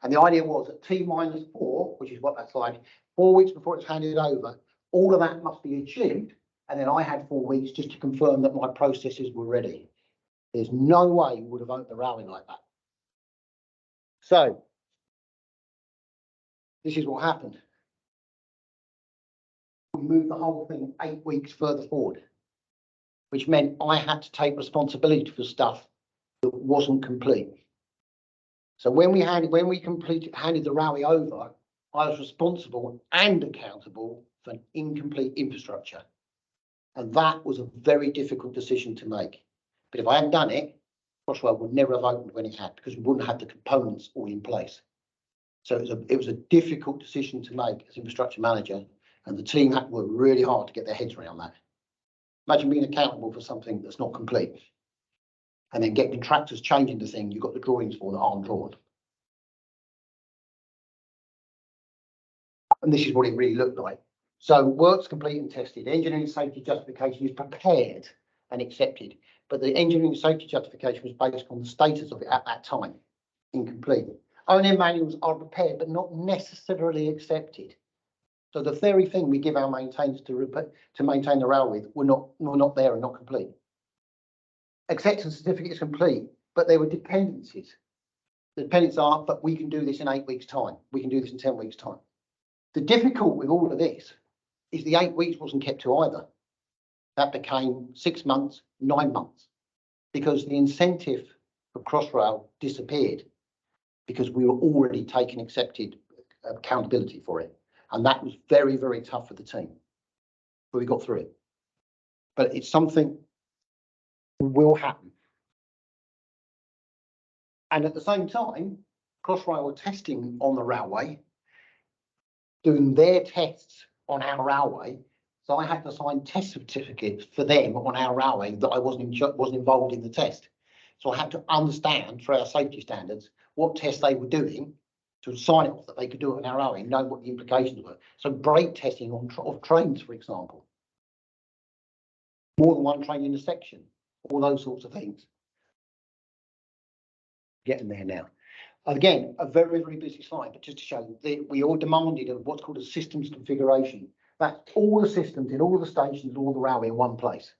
And the idea was that T-4, which is what that's like, 4 weeks before it's handed over, all of that must be achieved. And then I had 4 weeks just to confirm that my processes were ready. There's no way we would have owned the railway like that. So this is what happened. We moved the whole thing 8 weeks further forward, which meant I had to take responsibility for stuff that wasn't complete. So when we handed the railway over, I was responsible and accountable for an incomplete infrastructure. And that was a very difficult decision to make. But if I hadn't done it, Crossrail would never have opened when it had, because we wouldn't have the components all in place. So it was a difficult decision to make as infrastructure manager, and the team had to work really hard to get their heads around that. Imagine being accountable for something that's not complete, and then get contractors changing the thing you've got the drawings for that aren't drawn. And this is what it really looked like. So work's complete and tested. Engineering safety justification is prepared and accepted, but the engineering safety justification was based on the status of it at that time, incomplete. O&M manuals are prepared, but not necessarily accepted. So the very thing we give our maintainers to maintain the railway with were not there and not complete. Acceptance certificate is complete, but there were dependencies. The dependencies are, but we can do this in 8 weeks' time. We can do this in 10 weeks' time. The difficult with all of this is the 8 weeks wasn't kept to either. That became 6 months, 9 months, because the incentive for Crossrail disappeared because we were already taking accepted accountability for it. And that was very, very tough for the team. But we got through it. But it's something that will happen. And at the same time, Crossrail were testing on the railway, doing their tests on our railway. So I had to sign test certificates for them on our railway that I wasn't involved in the test. So I had to understand for our safety standards what tests they were doing to sign it off that they could do it on our railway and know what the implications were. So brake testing of trains, for example. More than one train in a section, all those sorts of things. Getting there now. Again, a very, very busy slide, but just to show that we all demanded of what's called a systems configuration. That's all the systems in all the stations, all the railway in one place.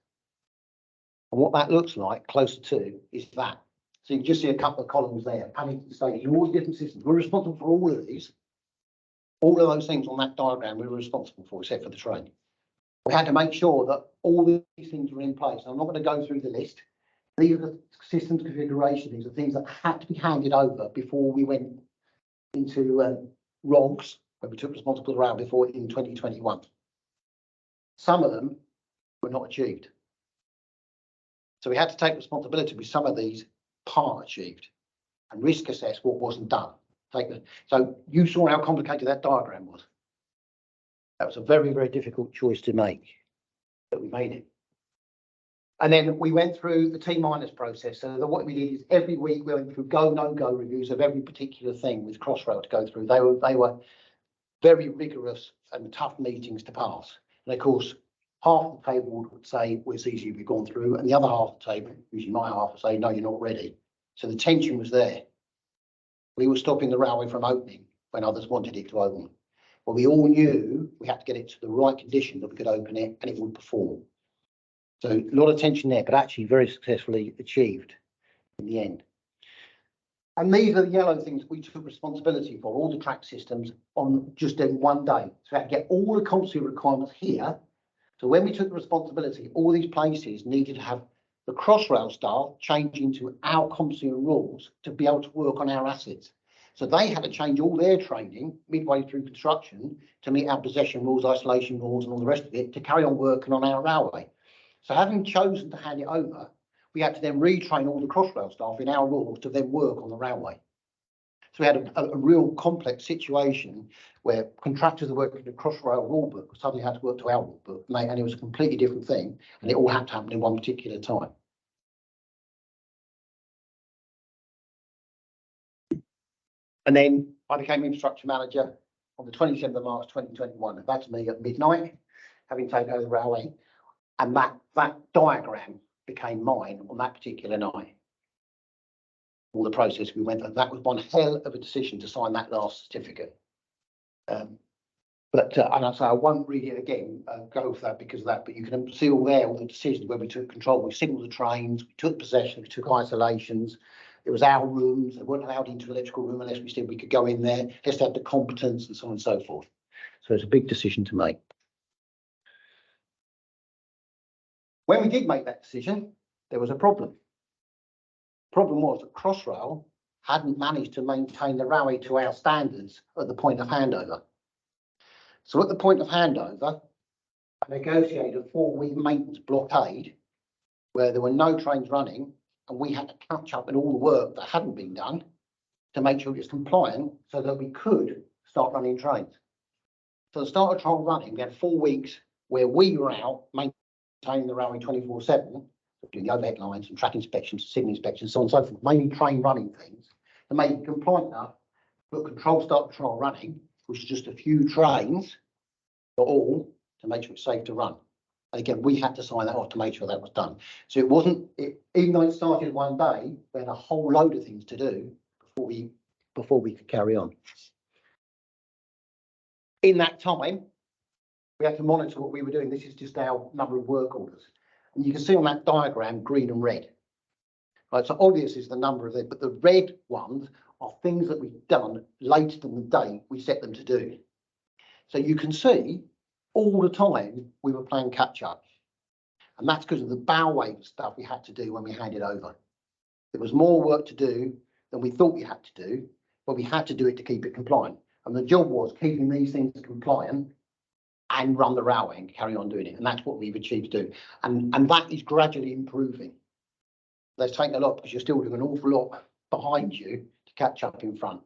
And what that looks like closer to is that. So you can just see a couple of columns there, Paddington Station, all the different systems. We're responsible for all of these. All of those things on that diagram we were responsible for, except for the train. We had to make sure that all these things were in place. I'm not going to go through the list. These are the systems configuration. These are things that had to be handed over before we went into ROGs, where we took responsibility for the rail before in 2021. Some of them were not achieved. So we had to take responsibility with some of these part achieved and risk assess what wasn't done. So you saw how complicated that diagram was. That was a very, very difficult choice to make, but we made it. And then we went through the T- process. So what we did is every week we went through go, no go reviews of every particular thing with Crossrail to go through. They were very rigorous and tough meetings to pass. And of course, half the table would say, well, it's easy, we've gone through, and the other half of the table, usually my half, would say, no, you're not ready. So the tension was there. We were stopping the railway from opening when others wanted it to open. Well, we all knew we had to get it to the right condition that we could open it and it would perform. So a lot of tension there, but actually very successfully achieved in the end. And these are the yellow things we took responsibility for, all the track systems on just in one day. So we had to get all the competency requirements here. So when we took the responsibility, all these places needed to have the Crossrail staff change into our competency and rules to be able to work on our assets. So they had to change all their training midway through construction to meet our possession rules, isolation rules, and all the rest of it to carry on working on our railway. So having chosen to hand it over, we had to then retrain all the Crossrail staff in our rules to then work on the railway. So we had a real complex situation where contractors that worked in the Crossrail rule book suddenly had to work to our rule book, and it was a completely different thing, and it all had to happen in one particular time. And then I became infrastructure manager on the 27th of March 2021. That's me at midnight, having taken over the railway, and that diagram became mine on that particular night. All the process we went through. That was one hell of a decision to sign that last certificate. And I say I won't read it again, go for that because of that, but you can see all there, all the decisions where we took control. We signalled the trains, we took possession, we took isolations. It was our rooms. They weren't allowed into the electrical room unless we said we could go in there. Let's have the competence and so on and so forth. So it's a big decision to make. When we did make that decision, there was a problem. The problem was that Crossrail hadn't managed to maintain the railway to our standards at the point of handover. So at the point of handover, I negotiated a 4-week maintenance blockade where there were no trains running and we had to catch up on all the work that hadn't been done to make sure it was compliant so that we could start running trains. So the start of trial running, we had 4 weeks where we were out maintaining the railway 24/7, doing the overhead lines and track inspections, signal inspections, so on and so forth, mainly train running things to make it compliant enough. But control start the trial running, which is just a few trains, not all, to make sure it's safe to run. And again, we had to sign that off to make sure that was done. So it wasn't, even though it started one day, we had a whole load of things to do before we could carry on. In that time, we had to monitor what we were doing. This is just our number of work orders. And you can see on that diagram, green and red. Right, so obvious is the number of it, but the red ones are things that we've done later than the date we set them to do. So you can see all the time we were playing catch up. And that's because of the bow wave stuff we had to do when we handed over. There was more work to do than we thought we had to do, but we had to do it to keep it compliant. And the job was keeping these things compliant and run the railway and carry on doing it. And that's what we've achieved to do. And that is gradually improving. That's taken a lot because you're still doing an awful lot behind you to catch up in front.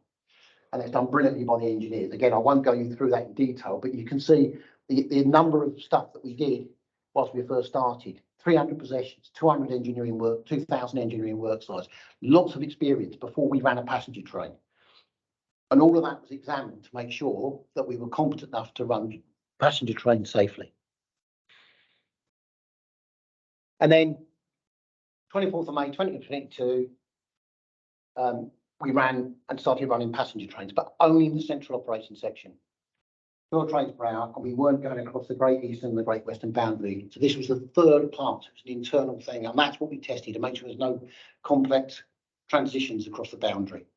And it's done brilliantly by the engineers. Again, I won't go you through that in detail, but you can see the number of stuff that we did whilst we first started. 300 possessions, 200 engineering work, 2,000 engineering work sites, lots of experience before we ran a passenger train. And all of that was examined to make sure that we were competent enough to run passenger trains safely. And then 24th of May 2022, we ran and started running passenger trains, but only in the central operations section. 4 trains per hour, and we weren't going across the Great Eastern and the Great Western boundary. So this was the third part. It was an internal thing, and that's what we tested to make sure there's no complex transitions across the boundary.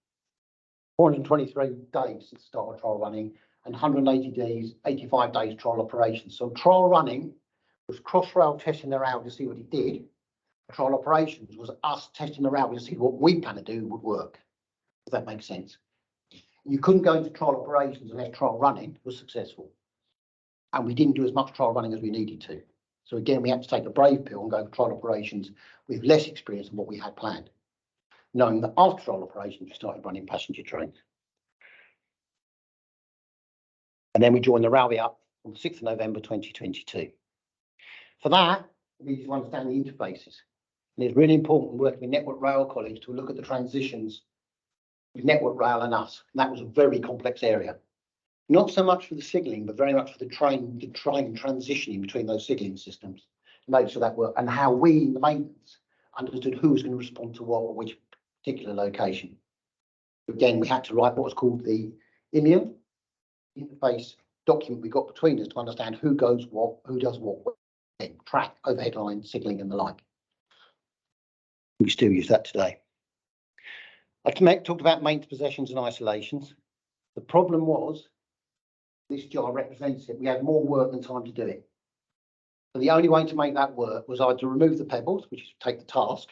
423 days since the start of trial running, and 180 days, 85 days trial operations. So trial running was Crossrail testing the rail to see what it did. Trial operations was us testing the rail to see what we plan to do would work. If that makes sense. You couldn't go into trial operations unless trial running was successful. And we didn't do as much trial running as we needed to. So again, we had to take a brave pill and go for trial operations with less experience than what we had planned. Knowing that after trial operations, we started running passenger trains. And then we joined the railway up on the 6th of November 2022. For that, we need to understand the interfaces. And it's really important working with Network Rail colleagues to look at the transitions with Network Rail and us. And that was a very complex area. Not so much for the signalling, but very much for the train transitioning between those signalling systems to make sure that worked, and how we, the maintenance, understood who was going to respond to what or which particular location. Again, we had to write what was called the IMIUM, interface document we got between us to understand who goes what, who does what, track, overhead line, signalling and the like. We still use that today. I talked about maintenance possessions and isolations. The problem was, this jar represents it, we had more work than time to do it. So the only way to make that work was either to remove the pebbles, which is to take the task,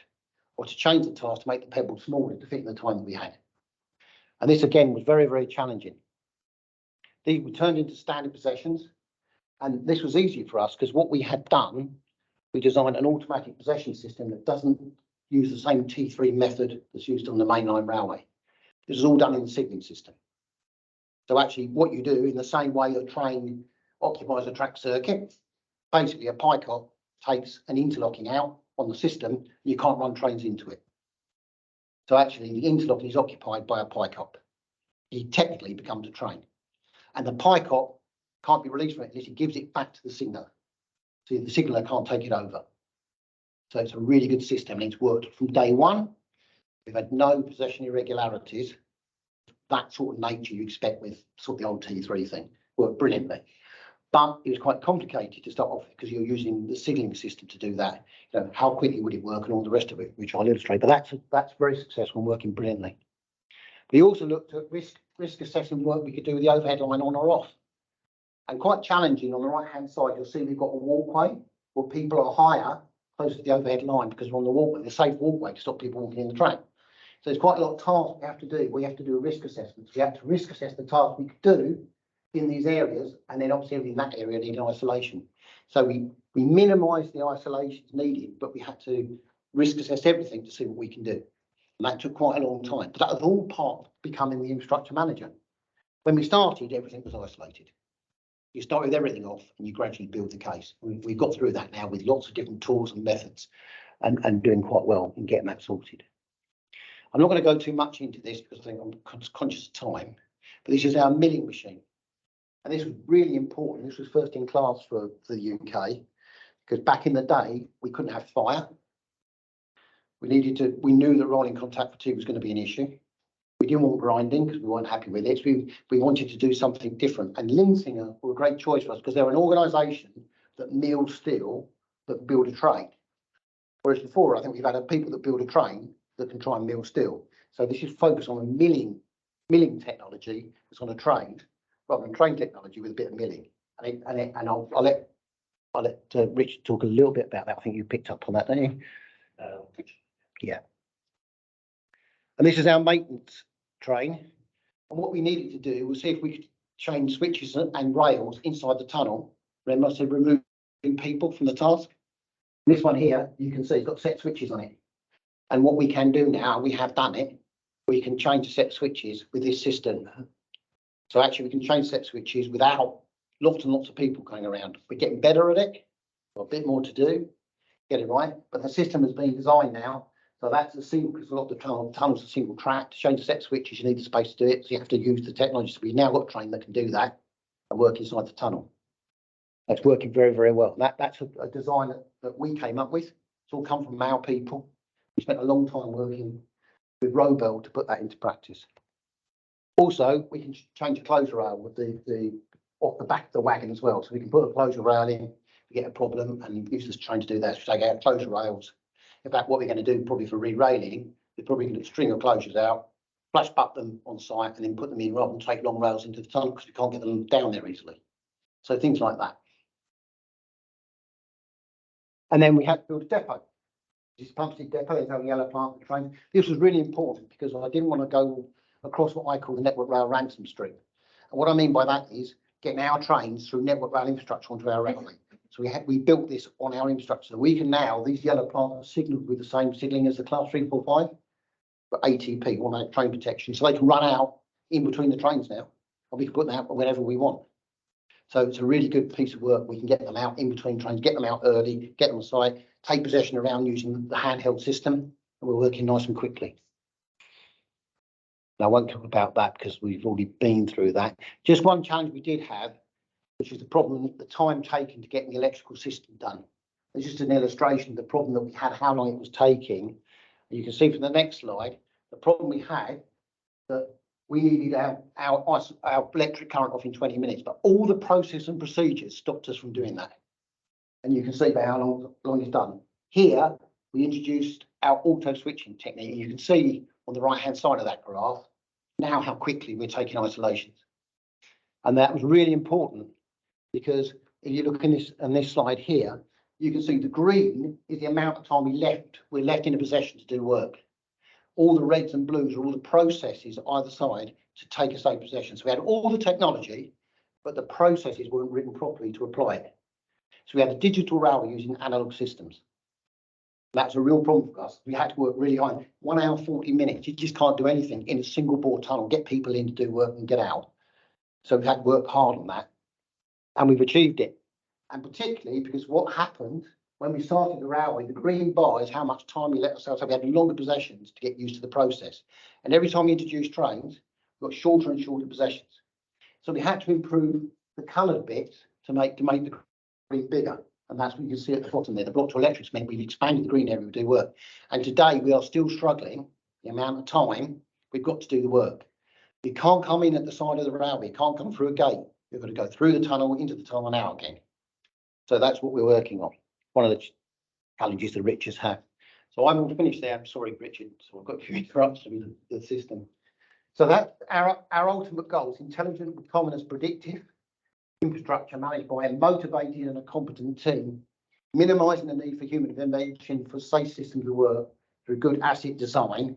or to change the task to make the pebbles smaller to fit in the time that we had. And this again was very, very challenging. These were turned into standard possessions, and this was easy for us because what we had done we designed an automatic possession system that doesn't use the same T3 method that's used on the mainline railway. This is all done in the signalling system. So actually what you do in the same way a train occupies a track circuit, basically a picot takes an interlocking out on the system, you can't run trains into it. So actually the interlocking is occupied by a picot. He technically becomes a train. And the picot can't be released from it unless he gives it back to the signaller. So the signaller can't take it over. So it's a really good system and it's worked from day one. We've had no possession irregularities. That sort of nature you expect with sort of the old T3 thing. Worked brilliantly. But it was quite complicated to start off with because you're using the signalling system to do that. You know, how quickly would it work and all the rest of it, which I'll illustrate. But that's very successful and working brilliantly. We also looked at risk assessing work we could do with the overhead line on or off. And quite challenging on the right hand side, you'll see we've got a walkway where people are higher close to the overhead line because we're on the walkway, the safe walkway to stop people walking in the track. So there's quite a lot of tasks we have to do. We have to do a risk assessment. So we have to risk assess the tasks we could do in these areas, and then obviously in that area needed isolation. So we minimised the isolations needed, but we had to risk assess everything to see what we can do. And that took quite a long time. But that was all part of becoming the infrastructure manager. When we started, everything was isolated. You start with everything off and you gradually build the case. We've got through that now with lots of different tools and methods and doing quite well in getting that sorted. I'm not going to go too much into this because I think I'm conscious of time, but this is our milling machine. And this was really important. This was first in class for the UK because back in the day, we couldn't have fire. We knew that rolling contact fatigue was going to be an issue. We didn't want grinding because we weren't happy with it. So we wanted to do something different. And Linsinger were a great choice for us because they're an organisation that milled steel that build a train. Whereas before, I think we've had people that build a train that can try and mill steel. So this is focused on a milling technology that's on a train, rather than train technology with a bit of milling. And I'll let Rich talk a little bit about that. I think you picked up on that, don't you? Yeah. And this is our maintenance train. And what we needed to do was see if we could change switches and rails inside the tunnel. Then must have removing people from the task. This one here, you can see it's got set switches on it. And what we can do now, we have done it, we can change the set switches with this system. So actually we can change set switches without lots and lots of people going around. We're getting better at it, got a bit more to do, get it right. But the system has been designed now. So that's a single, because a lot of the tunnels are single track. To change the set switches, you need the space to do it. So you have to use the technology. So we've now got a train that can do that and work inside the tunnel. That's working very, very well. That's a design that we came up with. It's all come from our people. We spent a long time working with Robel to put that into practice. Also, we can change a closure rail with the off the back of the wagon as well. So we can put a closure rail in, we get a problem, and use this train to do that. So take out closure rails. In fact, what we're going to do probably for re-railing, we're probably going to string of closures out, flash butt them on site, and then put them in rather than take long rails into the tunnel because we can't get them down there easily. So things like that. And then we had to build a depot. This Pumpstead depot is our yellow plant train. This was really important because I didn't want to go across what I call the Network Rail ransom stream. And what I mean by that is getting our trains through Network Rail infrastructure onto our railway. So we built this on our infrastructure. So we can now, these yellow plants are signalled with the same signalling as the class 345, but ATP, automatic train protection. So they can run out in between the trains now, and we can put them out whenever we want. So it's a really good piece of work. We can get them out in between trains, get them out early, get them on site, take possession around using the handheld system, and we're working nice and quickly. Now, I won't talk about that because we've already been through that. Just one challenge we did have, which is the problem, the time taken to get the electrical system done. It's just an illustration of the problem that we had, how long it was taking. You can see from the next slide, the problem we had that we needed our electric current off in 20 minutes, but all the process and procedures stopped us from doing that. And you can see by how long it's done. Here, we introduced our auto switching technique. You can see on the right-hand side of that graph now how quickly we're taking isolations. And that was really important because if you look in this slide here, you can see the green is the amount of time we're left in a possession to do work. All the reds and blues are all the processes either side to take a safe possession. So we had all the technology, but the processes weren't written properly to apply it. So we had a digital railway using analog systems. That's a real problem for us. We had to work really hard. 1 hour, 40 minutes. You just can't do anything in a single bore tunnel, get people in to do work and get out. So we've had to work hard on that. And we've achieved it. And particularly because what happened when we started the railway, the green bar is how much time we let ourselves have. We had longer possessions to get used to the process. And every time we introduced trains, we got shorter and shorter possessions. So we had to improve the coloured bits to make the green bigger. And that's what you can see at the bottom there. The block to electrics meant we've expanded the green area to do work. And today we are still struggling the amount of time we've got to do the work. You can't come in at the side of the railway. You can't come through a gate. You've got to go through the tunnel, into the tunnel and out again. So that's what we're working on. One of the challenges the Richards have. So I will finish there. I'm sorry, Richard. So I've got a few interruptions with the system. So that's our ultimate goal is intelligent, autonomous, predictive infrastructure managed by a motivated and a competent team, minimising the need for human intervention for safe systems of work through good asset design,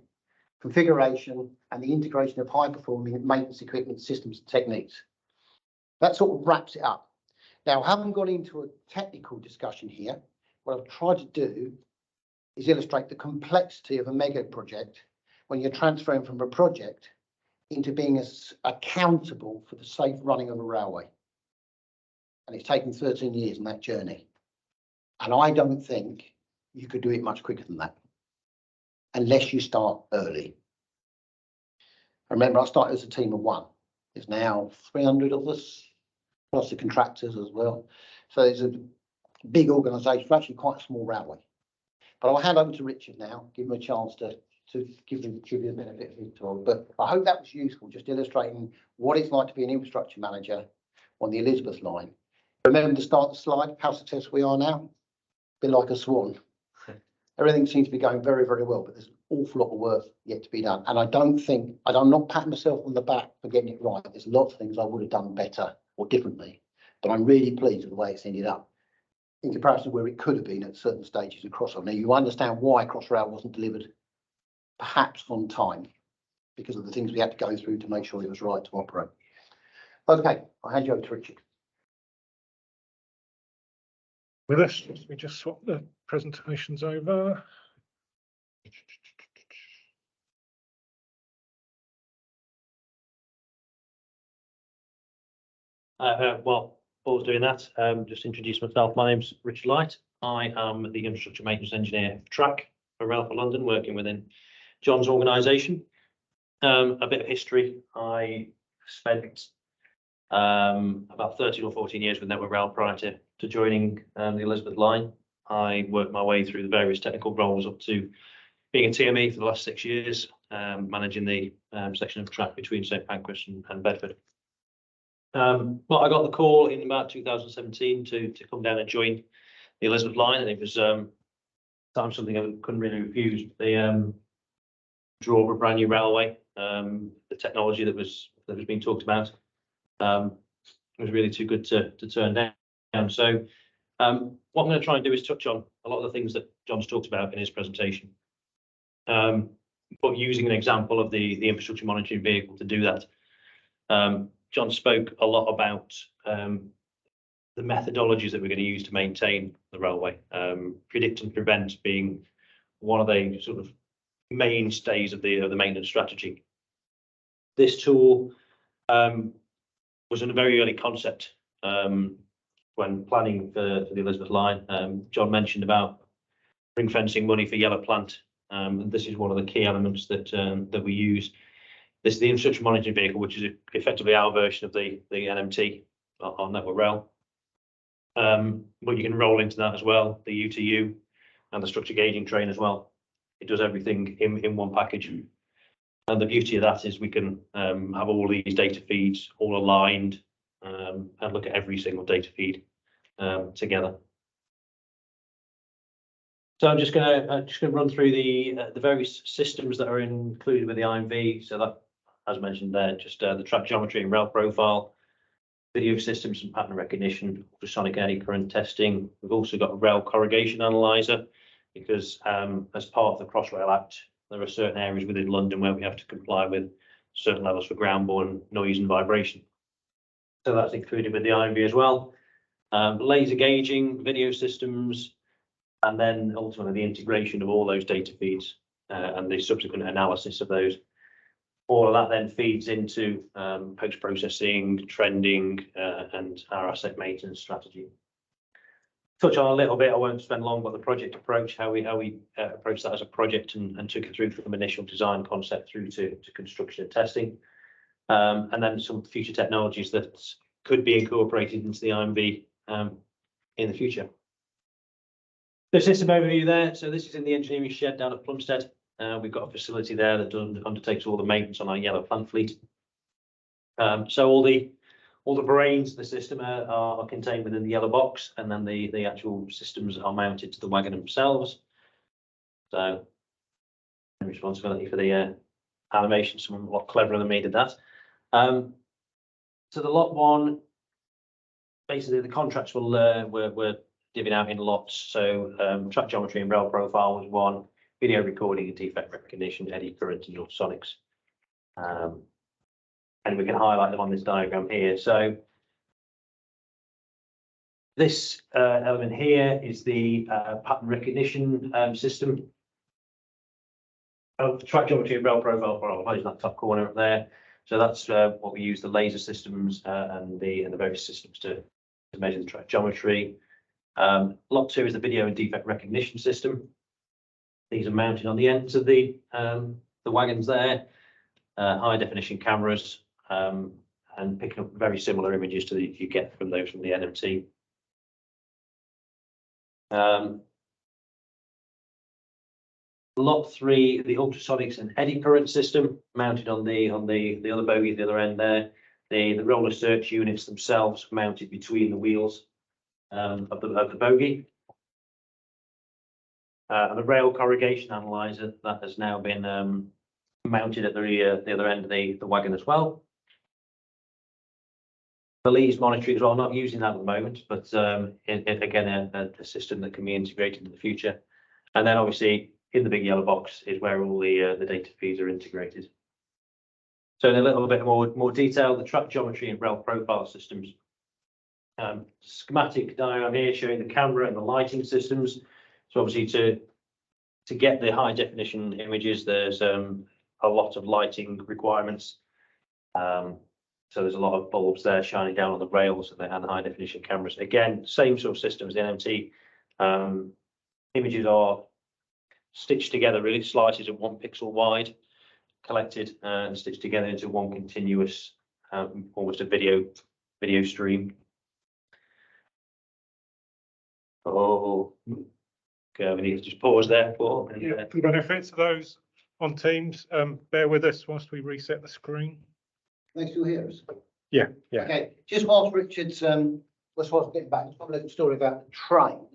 configuration, and the integration of high-performing maintenance equipment systems and techniques. That sort of wraps it up. Now, I haven't got into a technical discussion here. What I've tried to do is illustrate the complexity of a mega project when you're transferring from a project into being accountable for the safe running of a railway. And it's taken 13 years in that journey. And I don't think you could do it much quicker than that, unless you start early. Remember, I started as a team of 1. There's now 300 of us, plus the contractors as well. So it's a big organisation, actually quite a small railway. But I'll hand over to Richard now, give him a chance to give you a benefit of his talk. But I hope that was useful, just illustrating what it's like to be an infrastructure manager on the Elizabeth line. Remember to start the slide, how successful we are now? A bit like a swan. Everything seems to be going very, very well, but there's an awful lot of work yet to be done. And I'm not patting myself on the back for getting it right. There's lots of things I would have done better or differently, but I'm really pleased with the way it's ended up in comparison to where it could have been at certain stages of Crossrail. Now, you understand why Crossrail wasn't delivered perhaps on time, because of the things we had to go through to make sure it was right to operate. Okay, I'll hand you over to Richard. With us, let me just swap the presentations over. While Paul's doing that, just introduce myself. My name's Richard Light. I am the infrastructure maintenance engineer for track for Rail for London, working within John's organisation. A bit of history. I spent about 13 or 14 years with Network Rail prior to joining the Elizabeth line. I worked my way through the various technical roles up to being a TME for the last 6 years, managing the section of track between St Pancras and Bedford. Well, I got the call in about 2017 to come down and join the Elizabeth line, and it was something I couldn't really refuse. The draw of a brand new railway, the technology that was being talked about, was really too good to turn down. So what I'm going to try and do is touch on a lot of the things that John's talked about in his presentation, but using an example of the infrastructure monitoring vehicle to do that. John spoke a lot about the methodologies that we're going to use to maintain the railway, predict and prevent being one of the sort of mainstays of the maintenance strategy. This tool was in a very early concept when planning for the Elizabeth line. John mentioned about ring fencing money for yellow plant. And this is one of the key elements that we use. This is the infrastructure monitoring vehicle, which is effectively our version of the NMT on Network Rail. But you can roll into that as well, the UTU and the structure gauging train as well. It does everything in one package. And the beauty of that is we can have all these data feeds all aligned and look at every single data feed together. So I'm just going to run through the various systems that are included with the IMV. So that, as mentioned there, just the track geometry and rail profile, video systems and pattern recognition, ultrasonic eddy current testing. We've also got a rail corrugation analyzer because as part of the Crossrail Act, there are certain areas within London where we have to comply with certain levels for ground-borne noise and vibration. So that's included with the IMV as well. laser gauging, video systems, and then ultimately the integration of all those data feeds and the subsequent analysis of those. All of that then feeds into post-processing, trending, and our asset maintenance strategy. Touch on a little bit, I won't spend long, but the project approach, how we approach that as a project and took it through from initial design concept through to construction and testing. And then some future technologies that could be incorporated into the IMV in the future. The system overview there. So this is in the engineering shed down at Plumstead. We've got a facility there that undertakes all the maintenance on our yellow plant fleet. So all the brains of the system are contained within the yellow box, and then the actual systems are mounted to the wagon themselves. So responsibility for the animation, someone a lot cleverer than me did that. So the lot one, basically the contracts were divvied out in lots. So track geometry and rail profile was one, video recording and defect recognition, eddy current and ultrasonics. And we can highlight them on this diagram here. So this element here is the pattern recognition system. Track geometry and rail profile for that top corner up there. So that's what we use the laser systems and the various systems to measure the track geometry. Lot two is the video and defect recognition system. These are mounted on the ends of the wagons there, high definition cameras, and picking up very similar images to you get from those from the NMT. Lot three, the ultrasonics and eddy current system mounted on the other bogie at the other end there. The roller search units themselves mounted between the wheels of the bogie. And the rail corrugation analyzer that has now been mounted at the other end of the wagon as well. The leads monitoring as well, not using that at the moment, but again a system that can be integrated in the future. And then obviously in the big yellow box is where all the data feeds are integrated. So in a little bit more detail, the track geometry and rail profile systems. Schematic diagram here showing the camera and the lighting systems. So obviously to get the high definition images, there's a lot of lighting requirements. So there's a lot of bulbs there shining down on the rails and the high definition cameras. Again, same sort of system as the NMT. Images are stitched together, really slices of 1 pixel wide, collected and stitched together into one continuous, almost a video stream. Oh, okay, we need to just pause there, Paul. Yeah, for the benefits of those on Teams, bear with us whilst we reset the screen. Can they still hear us? Yeah. Okay, just whilst Richard's, whilst getting back, just a little story about the train.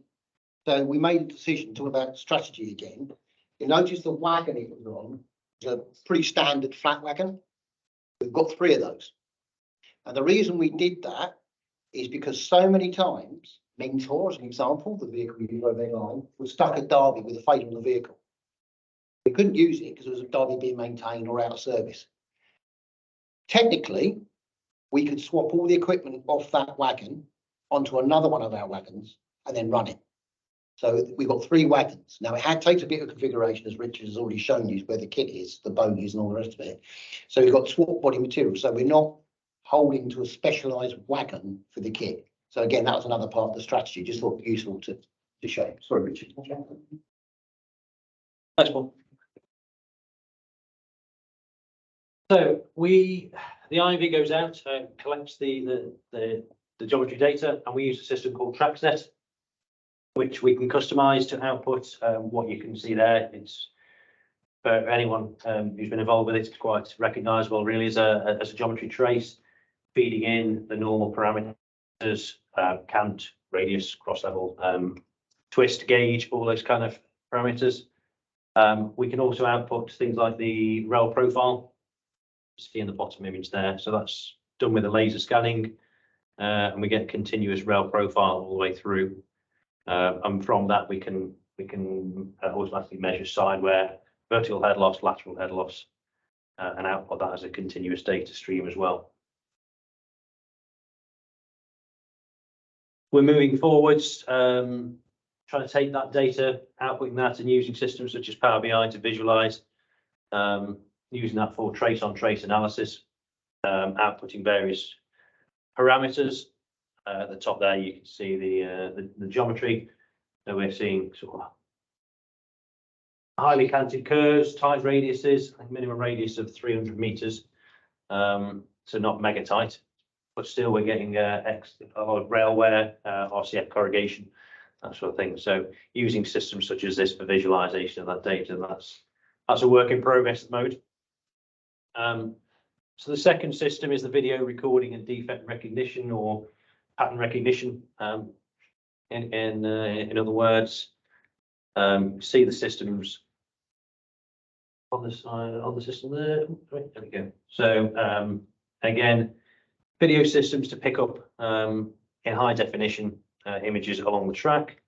So we made a decision to talk about strategy again. You notice the wagon it was on was a pretty standard flat wagon. We've got 3 of those. And the reason we did that is because so many times, Mentor, as an example, the vehicle we drove their line, was stuck at Derby with a failure on the vehicle. We couldn't use it because it was at Derby being maintained or out of service. Technically, we could swap all the equipment off that wagon onto another one of our wagons and then run it. So we've got 3 wagons. Now it takes a bit of configuration, as Richard has already shown you, where the kit is, the bogies and all the rest of it. So we've got swap body material. So we're not holding to a specialised wagon for the kit. So again, that was another part of the strategy. Just thought useful to show. Sorry, Richard. Thanks, Paul. So the IMV goes out, collects the geometry data, and we use a system called TracksNet, which we can customize to output what you can see there. It's for anyone who's been involved with it, it's quite recognizable really as a geometry trace, feeding in the normal parameters, cant, radius, cross level, twist, gauge, all those kind of parameters. We can also output things like the rail profile, see in the bottom image there. So that's done with a laser scanning, and we get continuous rail profile all the way through. And from that, we can automatically measure side wear, vertical head loss, lateral head loss, and output that as a continuous data stream as well. We're moving forwards, trying to take that data, outputting that and using systems such as Power BI to visualize, using that for trace on trace analysis, outputting various parameters. At the top there, you can see the geometry. So we're seeing sort of highly canted curves, tight radiuses, a minimum radius of 300 meters. So not mega tight, but still we're getting a lot of rail wear, RCF corrugation, that sort of thing. So using systems such as this for visualization of that data, that's a work in progress at the moment. So the second system is the video recording and defect recognition or pattern recognition. In other words, see the systems on the side on the system there. Right, there we go. So again, video systems to pick up in high definition images along the track.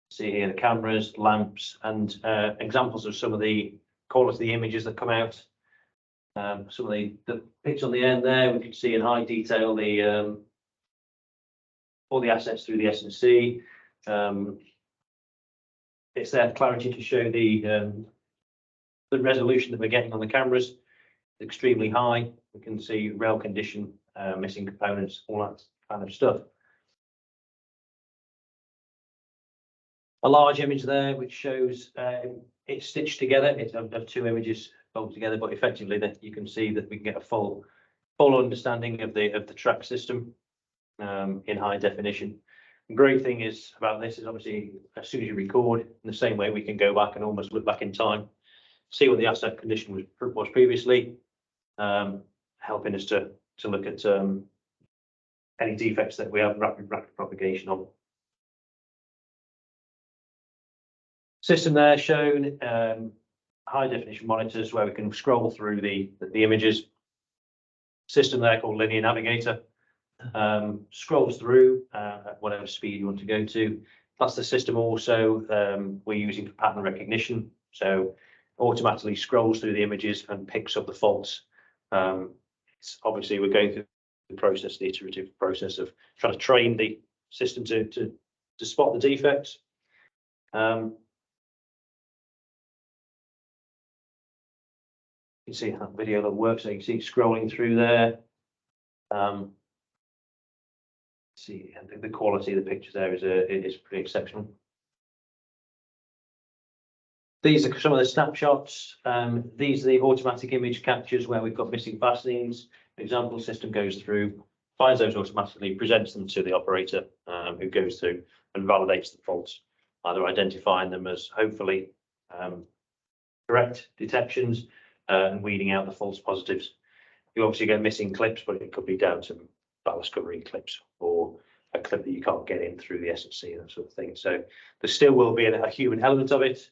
See here the cameras, lamps, and examples of some of the quality of the images that come out. Some of the pictures on the end there, we can see in high detail the all the assets through the SNC. It's there clarity to show the resolution that we're getting on the cameras. Extremely high. We can see rail condition, missing components, all that kind of stuff. A large image there which shows it's stitched together. It's of two images bolted together, but effectively that you can see that we can get a full understanding of the track system in high definition. The great thing is about this is obviously as soon as you record, in the same way we can go back and almost look back in time, see what the asset condition was previously, helping us to look at any defects that we have rapid propagation on. System there shown high definition monitors where we can scroll through the images. System there called Linear Navigator scrolls through at whatever speed you want to go to. That's the system also we're using for pattern recognition. So automatically scrolls through the images and picks up the faults. It's obviously we're going through the process, the iterative process of trying to train the system to spot the defects. You can see that video that works. So you can see it scrolling through there. See, I think the quality of the pictures there is pretty exceptional. These are some of the snapshots. These are the automatic image captures where we've got missing fastenings. The example system goes through, finds those automatically, presents them to the operator who goes through and validates the faults, either identifying them as hopefully correct detections and weeding out the false positives. You obviously get missing clips, but it could be down to ballast covering clips or a clip that you can't get in through the SNC, that sort of thing. So there still will be a human element of it,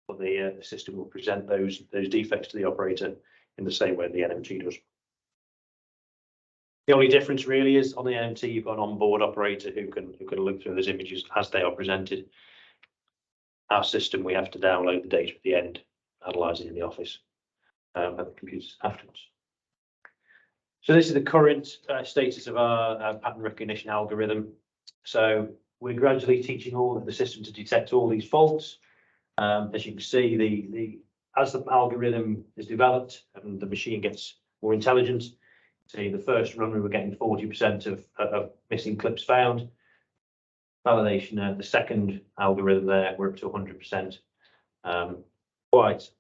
but the system will present those defects to the operator in the same way the NMT does. The only difference really is on the NMT, you've got an onboard operator who can look through those images as they are presented. Our system, we have to download the data at the end, analyze it in the office at the computers afterwards. So this is the current status of our pattern recognition algorithm. So we're gradually teaching all of the system to detect all these faults. As you can see, as the algorithm is developed and the machine gets more intelligent, see the first run we were getting 40% of missing clips found. Validation, the second algorithm there, we're up to 100%. Quite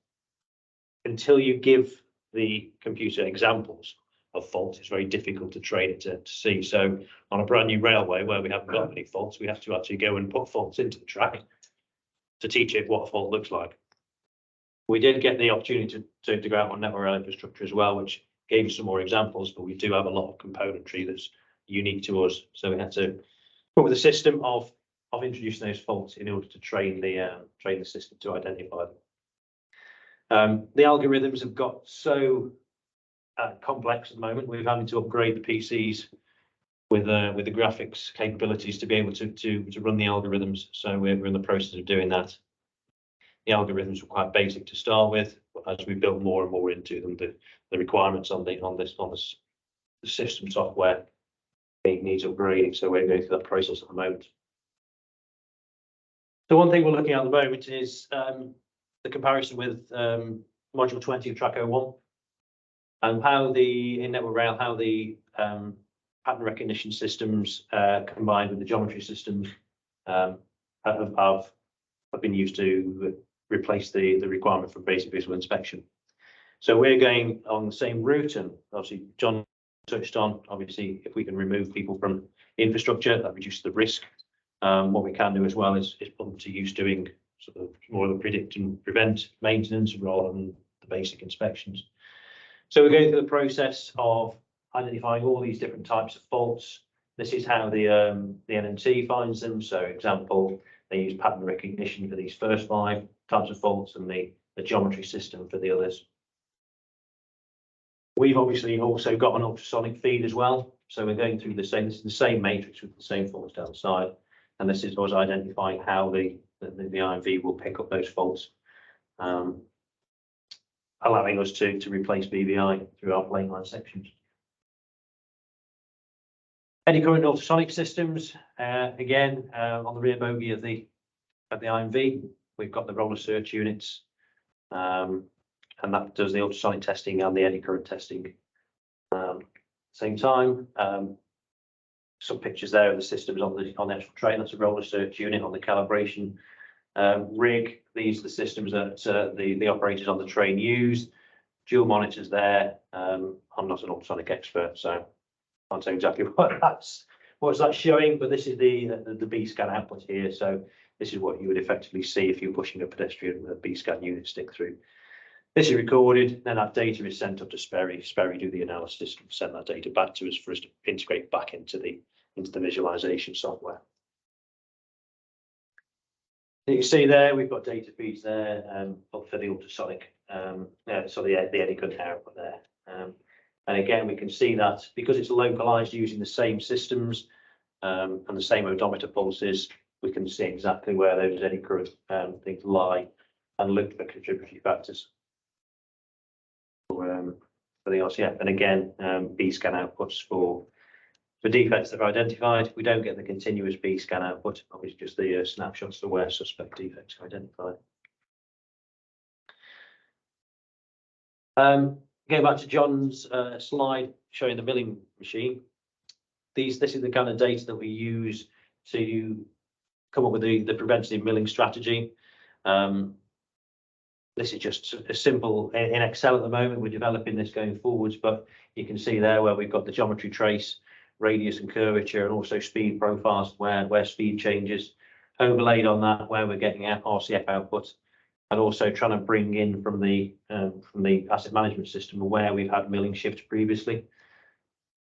until you give the computer examples of faults, it's very difficult to train it to see. So on a brand new railway where we haven't got any faults, we have to actually go and put faults into the track to teach it what a fault looks like. We did get the opportunity to go out on network rail infrastructure as well, which gave us some more examples, but we do have a lot of componentry that's unique to us. So we had to come up with a system of introducing those faults in order to train the system to identify them. The algorithms have got so complex at the moment. We're having to upgrade the PCs with the graphics capabilities to be able to run the algorithms. So we're in the process of doing that. The algorithms were quite basic to start with, but as we build more and more into them, the requirements on the system software it needs upgrading, so we're going through that process at the moment. So one thing we're looking at the moment is the comparison with module 20 of track 01 and how the in-network rail, how the pattern recognition systems combined with the geometry systems have been used to replace the requirement for basic visual inspection. So we're going on the same route, and obviously John touched on, obviously, if we can remove people from infrastructure, that reduces the risk. What we can do as well is put them to use doing sort of more of the predict and prevent maintenance rather than the basic inspections. So we're going through the process of identifying all these different types of faults. This is how the NNT finds them. So example, they use pattern recognition for these first 5 types of faults and the geometry system for the others. We've obviously also got an ultrasonic feed as well. So we're going through this is the same matrix with the same faults down the side. And this is us identifying how the IMV will pick up those faults, allowing us to replace BVI through our plane line sections. Eddy current ultrasonic systems, again, on the rear bogie of the IMV, we've got the roller search units, and that does the ultrasonic testing and the eddy current testing. Same time, some pictures there of the systems on the actual train. That's a roller search unit on the calibration rig. These are the systems that the operators on the train use. Dual monitors there. I'm not an ultrasonic expert, so I can't say exactly what's that showing, but this is the B scan output here. So this is what you would effectively see if you're pushing a pedestrian with a B scan unit stick through. This is recorded, then that data is sent up to Sperry. Sperry do the analysis and send that data back to us for us to integrate back into the visualization software. You can see there we've got data feeds there for the ultrasonic, so the eddy current output there. And again, we can see that because it's localized using the same systems and the same odometer pulses, we can see exactly where those eddy current things lie and look for contributory factors. For the RCF, and again, B scan outputs for defects that are identified. We don't get the continuous B scan output, obviously just the snapshots of where suspect defects are identified. Going back to John's slide showing the milling machine, this is the kind of data that we use to come up with the preventative milling strategy. This is just a simple in Excel at the moment. We're developing this going forwards, but you can see there where we've got the geometry trace, radius and curvature, and also speed profiles where speed changes, overlaid on that where we're getting our RCF output, and also trying to bring in from the asset management system where we've had milling shifts previously.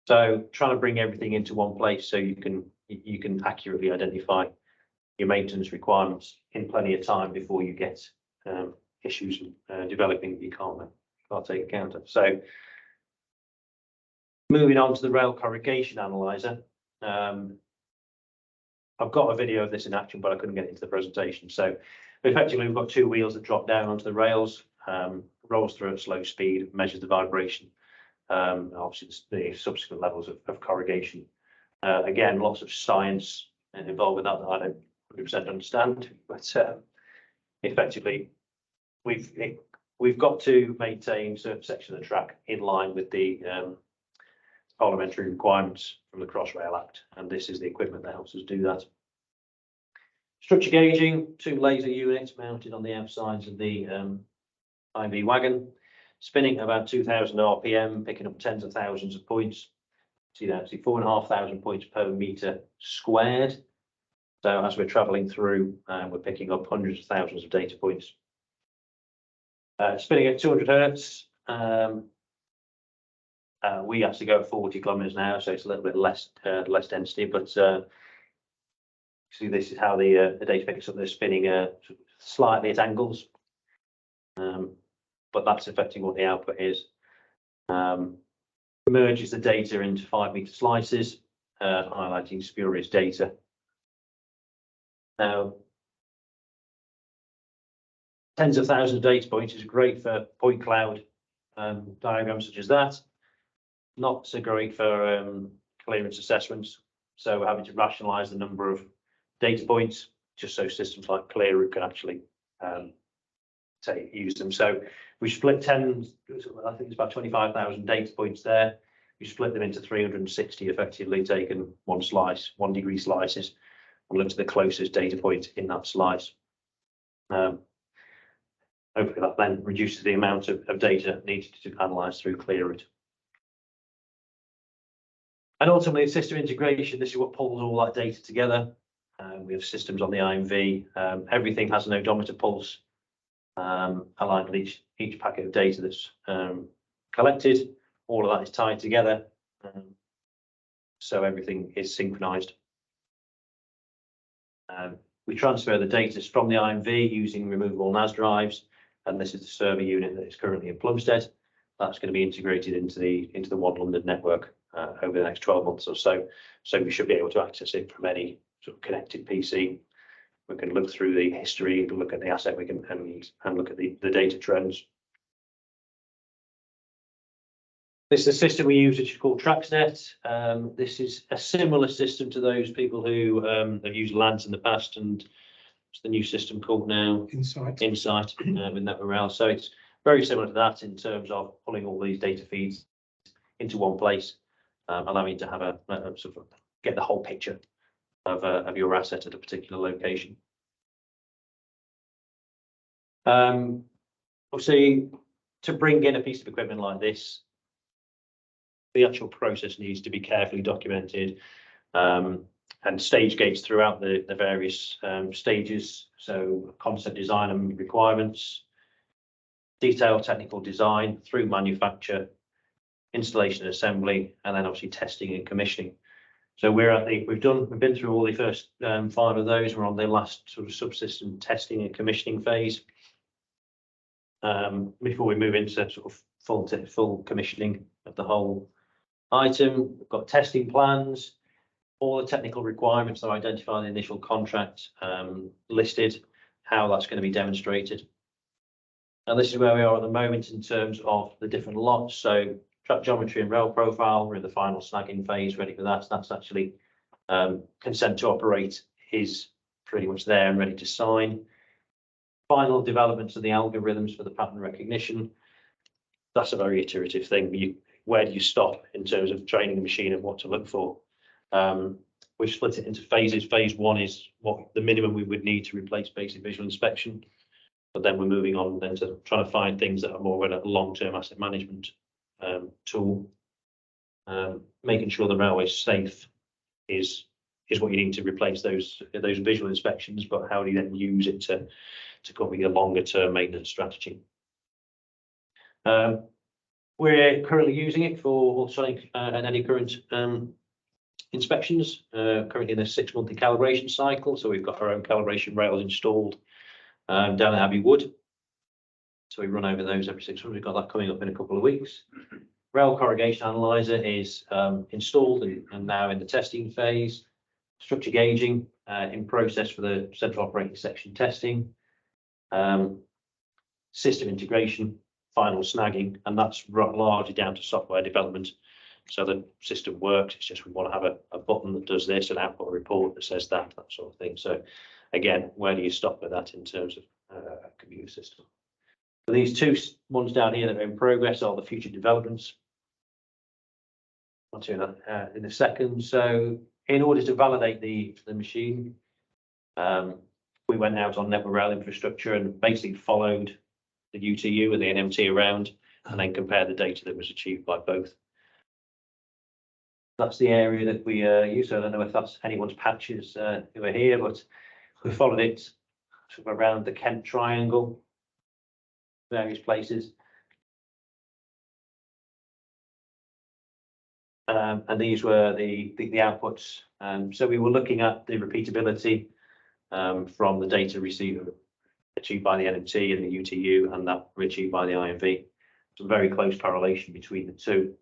So trying to bring everything into one place so you can accurately identify your maintenance requirements in plenty of time before you get issues developing that you can't take account of. So moving on to the rail corrugation analyzer. I've got a video of this in action, but I couldn't get it into the presentation. So effectively, we've got 2 wheels that drop down onto the rails, rolls through at slow speed, measures the vibration, obviously the subsequent levels of corrugation. Again, lots of science involved with that I don't 100% understand, but effectively, we've got to maintain certain sections of the track in line with the parliamentary requirements from the Crossrail Act, and this is the equipment that helps us do that. Structure gauging, 2 laser units mounted on the outsides of the IV wagon, spinning at about 2,000 RPM, picking up tens of thousands of points. See that, 4,500 points per meter squared. So as we're traveling through, we're picking up hundreds of thousands of data points. Spinning at 200 hertz, we actually go at 40 kilometers an hour, so it's a little bit less density. But see, this is how the data picks up. They're spinning slightly at angles, but that's affecting what the output is. Merges the data into 5-meter slices, highlighting spurious data. Now, tens of thousands of data points is great for point cloud diagrams such as that. Not so great for clearance assessments. So we're having to rationalise the number of data points, just so systems like Clearroute can actually use them. So we split 10, I think it's about 25,000 data points there. We split them into 360, effectively taken one slice, 1 degree slices, and looked at the closest data point in that slice. Hopefully that then reduces the amount of data needed to analyse through Clearroute. And ultimately, system integration, this is what pulls all that data together. We have systems on the IMV. Everything has an odometer pulse aligned with each packet of data that's collected. All of that is tied together, so everything is synchronized. We transfer the data from the IMV using removable NAS drives, and this is the server unit that is currently in Plumstead. That's going to be integrated into the One London network over the next 12 months or so. So we should be able to access it from any sort of connected PC. We can look through the history, look at the asset, we can and look at the data trends. This is a system we use, which is called TracksNet. This is a similar system to those people who have used LADS in the past, and what's the new system called now? Insight with NetMorale. So it's very similar to that in terms of pulling all these data feeds into one place, allowing you to have a sort of get the whole picture of your asset at a particular location. Obviously, to bring in a piece of equipment like this, the actual process needs to be carefully documented, and stage gates throughout the various stages. So concept design and requirements, detailed technical design through manufacture, installation and assembly, and then obviously testing and commissioning. So we've been through all the first 5 of those. We're on the last sort of subsystem testing and commissioning phase before we move into sort of full commissioning of the whole item. We've got testing plans, all the technical requirements that are identified in the initial contract listed, how that's going to be demonstrated. And this is where we are at the moment in terms of the different lots. So track geometry and rail profile, we're in the final snagging phase, ready for that. So that's actually consent to operate is pretty much there and ready to sign. Final developments of the algorithms for the pattern recognition. That's a very iterative thing. Where do you stop in terms of training the machine and what to look for? We split it into phases. Phase 1 is what the minimum we would need to replace basic visual inspection. But then we're moving on then to trying to find things that are more of a long-term asset management tool. Making sure the railway is safe is what you need to replace those visual inspections, but how do you then use it to cover your longer-term maintenance strategy? We're currently using it for ultrasonic and eddy current inspections, currently in a 6-monthly calibration cycle. So we've got our own calibration rails installed down at Abbey Wood. So we run over those every 6 months. We've got that coming up in a couple of weeks. Rail corrugation analyzer is installed and now in the testing phase. Structure gauging in process for the central operating section testing. System integration, final snagging, and that's largely down to software development. So the system works, it's just we want to have a button that does this, an output report that says that sort of thing. So again, where do you stop with that in terms of a computer system? So these 2 ones down here that are in progress are the future developments. I'll do that in a second. So in order to validate the machine, we went out on network rail infrastructure and basically followed the UTU and the NMT around and then compared the data that was achieved by both. That's the area that we use. I don't know if that's anyone's patches who are here, but we followed it sort of around the Kent Triangle, various places. And these were the outputs. So we were looking at the repeatability from the data received achieved by the NMT and the UTU and that were achieved by the IMV. Some very close correlation between the 2.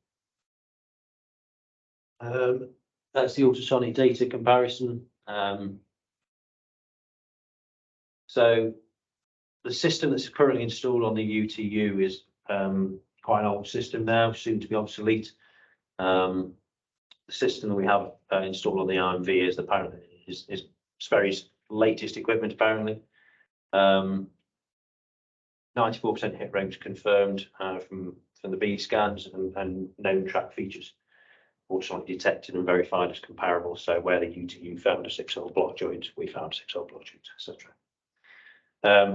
That's the ultrasonic data comparison. So the system that's currently installed on the UTU is quite an old system now, soon to be obsolete. The system that we have installed on the IMV is apparently is Sperry's latest equipment apparently. 94% hit rate confirmed from the B scans and known track features also detected and verified as comparable. So where the UTU found a 6-hole block joint, we found 6-hole block joints, etc.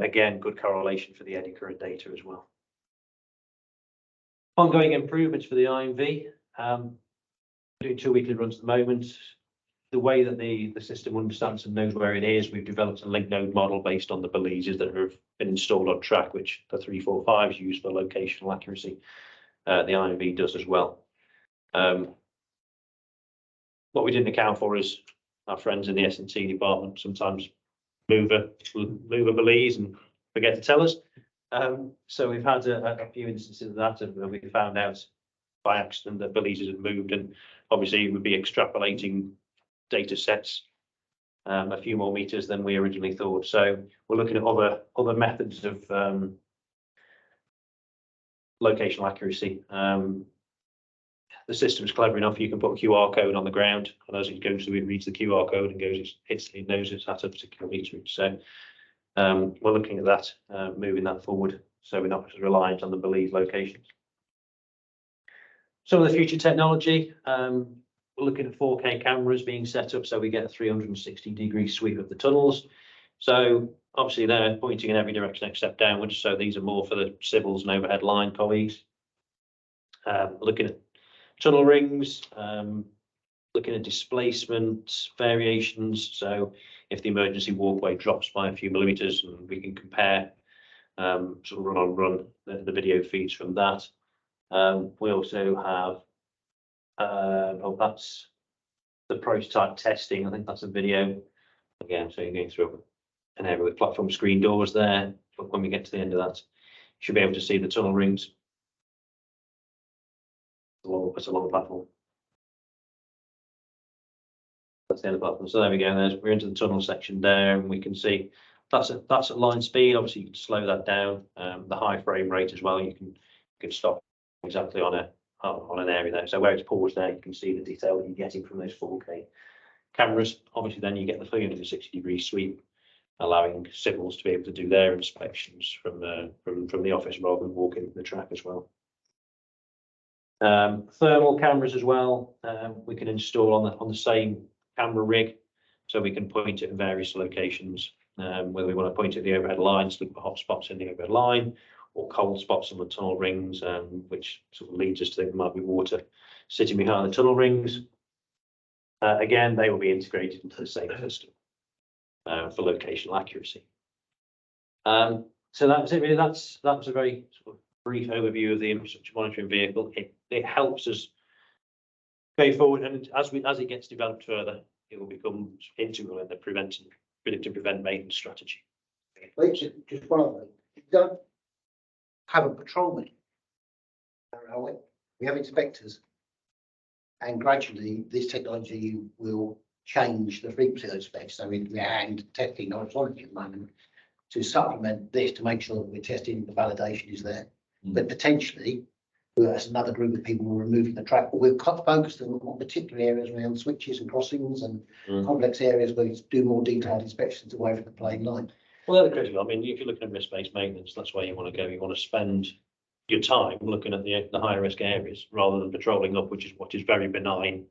Again, good correlation for the eddy current data as well. Ongoing improvements for the IMV. Doing 2 weekly runs at the moment. The way that the system understands and knows where it is, we've developed a link node model based on the balises that have been installed on track, which the 345s use for locational accuracy. The IMV does as well. What we didn't account for is our friends in the S&T department sometimes move a balise and forget to tell us. So we've had a few instances of that, and we found out by accident that balises had moved, and obviously we'd be extrapolating data sets a few more meters than we originally thought. So we're looking at other methods of locational accuracy. The system's clever enough, you can put a QR code on the ground, and as it goes through, it reads the QR code and it knows it's at a particular meterage. So we're looking at that, moving that forward, so we're not just reliant on the balise locations. Some of the future technology, we're looking at 4K cameras being set up, so we get a 360-degree sweep of the tunnels. So obviously they're pointing in every direction except downwards, so these are more for the civils and overhead line colleagues. Looking at tunnel rings, looking at displacement variations. So if the emergency walkway drops by a few millimeters, and we can compare sort of run on run the video feeds from that. We also have, that's the prototype testing. I think that's a video. Again, so you're going through an area with platform screen doors there. But when we get to the end of that, you should be able to see the tunnel rings. It's a long platform. That's the end of the platform. So there we go. We're into the tunnel section there, and we can see that's at line speed. Obviously, you can slow that down. The high frame rate as well. You can stop exactly on an area there. So where it's paused there, you can see the detail that you're getting from those 4K cameras. Obviously, then you get the 360-degree sweep, allowing civils to be able to do their inspections from the office rather than walking the track as well. Thermal cameras as well. We can install on the same camera rig, so we can point it in various locations. Whether we want to point at the overhead lines, look for hot spots in the overhead line, or cold spots on the tunnel rings, which sort of leads us to think there might be water sitting behind the tunnel rings. Again, they will be integrated into the same system for locational accuracy. So that was it really. That was a very sort of brief overview of the infrastructure monitoring vehicle. It helps us go forward, and as it gets developed further, it will become integral in the predict and prevent maintenance strategy. Wait, just one other thing. You don't have a patrolman. We have inspectors, and gradually this technology will change the frequency of those specs. So we're hand testing horizontally at the moment to supplement this to make sure that we're testing the validation is there. But potentially, as another group of people were removing the track, but we've focused on particular areas around switches and crossings and complex areas where you do more detailed inspections away from the plain line. Well, they're critical. I mean, if you're looking at risk-based maintenance, that's where you want to go. You want to spend your time looking at the higher risk areas rather than patrolling up, which is what is very benign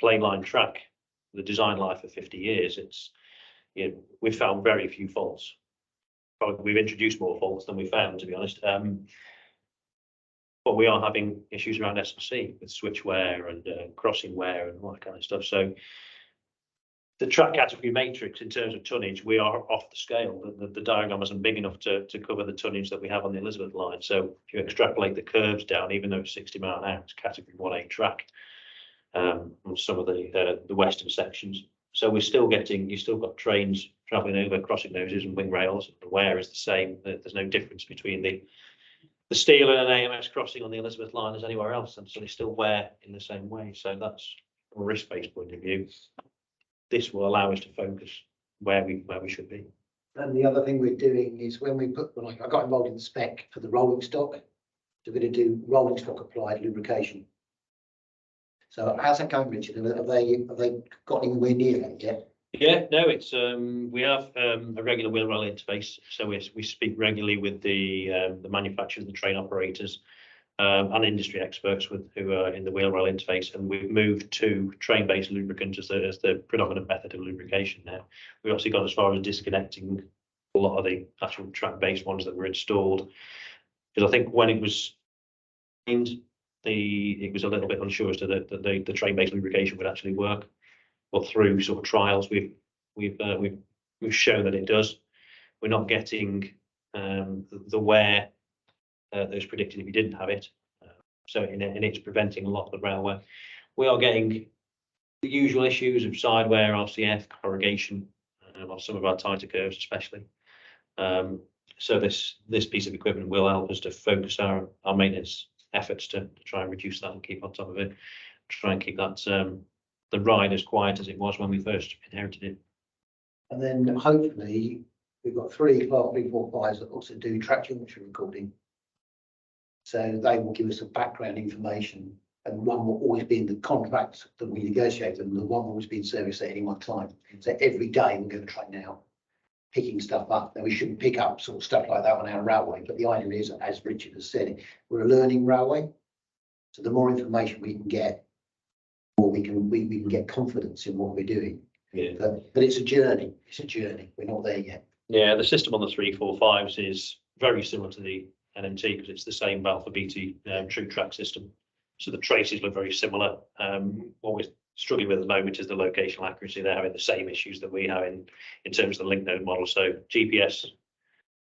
plain line track. The design life of 50 years, we've found very few faults. Probably we've introduced more faults than we found, to be honest. But we are having issues around S&C with switch wear and crossing wear and all that kind of stuff. So the track category matrix in terms of tonnage, we are off the scale. The diagram isn't big enough to cover the tonnage that we have on the Elizabeth line. So if you extrapolate the curves down, even though it's 60 mile an hour, it's category 1A track on some of the western sections. So you've still got trains travelling over crossing noses and wing rails. The wear is the same. There's no difference between the steel and an AMS crossing on the Elizabeth line as anywhere else, and so they still wear in the same way. So that's from a risk-based point of view. This will allow us to focus where we should be. And the other thing we're doing is when I got involved in the spec for the rolling stock, so we're going to do rolling stock applied lubrication. So how's that going, Richard? Have they got anywhere near that yet? Yeah, no, it's we have a regular wheel rail interface, so we speak regularly with the manufacturers, the train operators, and industry experts who are in the wheel rail interface, and we've moved to train-based lubricant as the predominant method of lubrication now. We obviously got as far as disconnecting a lot of the actual track-based ones that were installed, because I think when it was it was a little bit unsure as to the train-based lubrication would actually work. But through sort of trials, we've shown that it does. We're not getting the wear that was predicted if you didn't have it. So it's preventing a lot of the railway. We are getting the usual issues of side wear, RCF, corrugation on some of our tighter curves, especially. So this piece of equipment will help us to focus our maintenance efforts to try and reduce that and keep on top of it. Try and keep that the ride as quiet as it was when we first inherited it. And then hopefully we've got 3 Class 345s that also do track geometry recording. So they will give us some background information, and one will always be in the contracts that we negotiate, and the one will always be in service at any one time. So every day we're going to train now, picking stuff up. Now we shouldn't pick up sort of stuff like that on our railway, but the idea is, as Richard has said, we're a learning railway. So the more information we can get, the more we can get confidence in what we're doing. Yeah. But it's a journey. It's a journey. We're not there yet. Yeah, the system on the 345s is very similar to the NMT because it's the same Balfour BT true track system. So the traces look very similar. What we're struggling with at the moment is the locational accuracy. They're having the same issues that we have in terms of the link node model. So GPS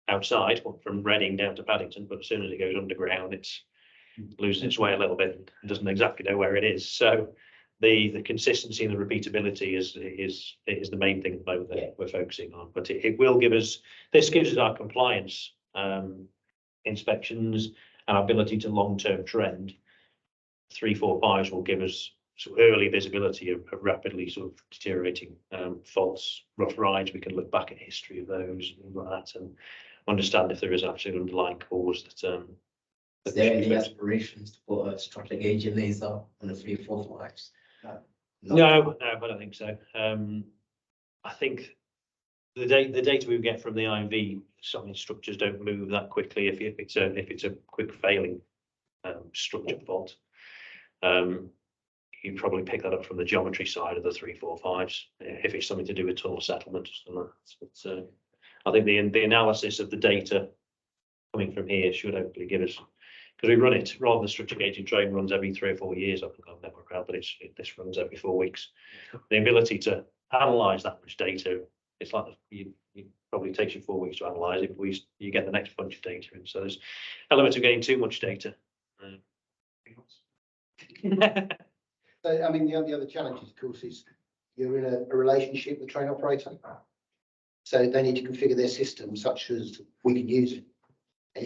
outside from Reading down to Paddington, but as soon as it goes underground, it's losing its way a little bit and doesn't exactly know where it is. So the consistency and the repeatability is the main thing at the moment that we're focusing on. But it will give us, this gives us our compliance inspections and our ability to long-term trend. 345s will give us sort of early visibility of rapidly sort of deteriorating faults, rough rides. We can look back at history of those and like that and understand if there is actually an underlying cause that. Is there any aspirations to put a strata gauge laser on the 345s? No, I don't think so. I think the data we get from the IMV, some structures don't move that quickly if it's a quick failing structure fault. You probably pick that up from the geometry side of the 345s if it's something to do with tunnel settlement or something. But I think the analysis of the data coming from here should hopefully give us, because we run it rather than structure gauging train runs every 3 or 4 years. I think I've never heard, but this runs every 4 weeks. The ability to analyse that much data, it's like it probably takes you 4 weeks to analyse it, but you get the next bunch of data in. So there's elements of getting too much data. So, I mean, the other challenge, of course, is you're in a relationship with the train operator. So they need to configure their system such as we can use it. And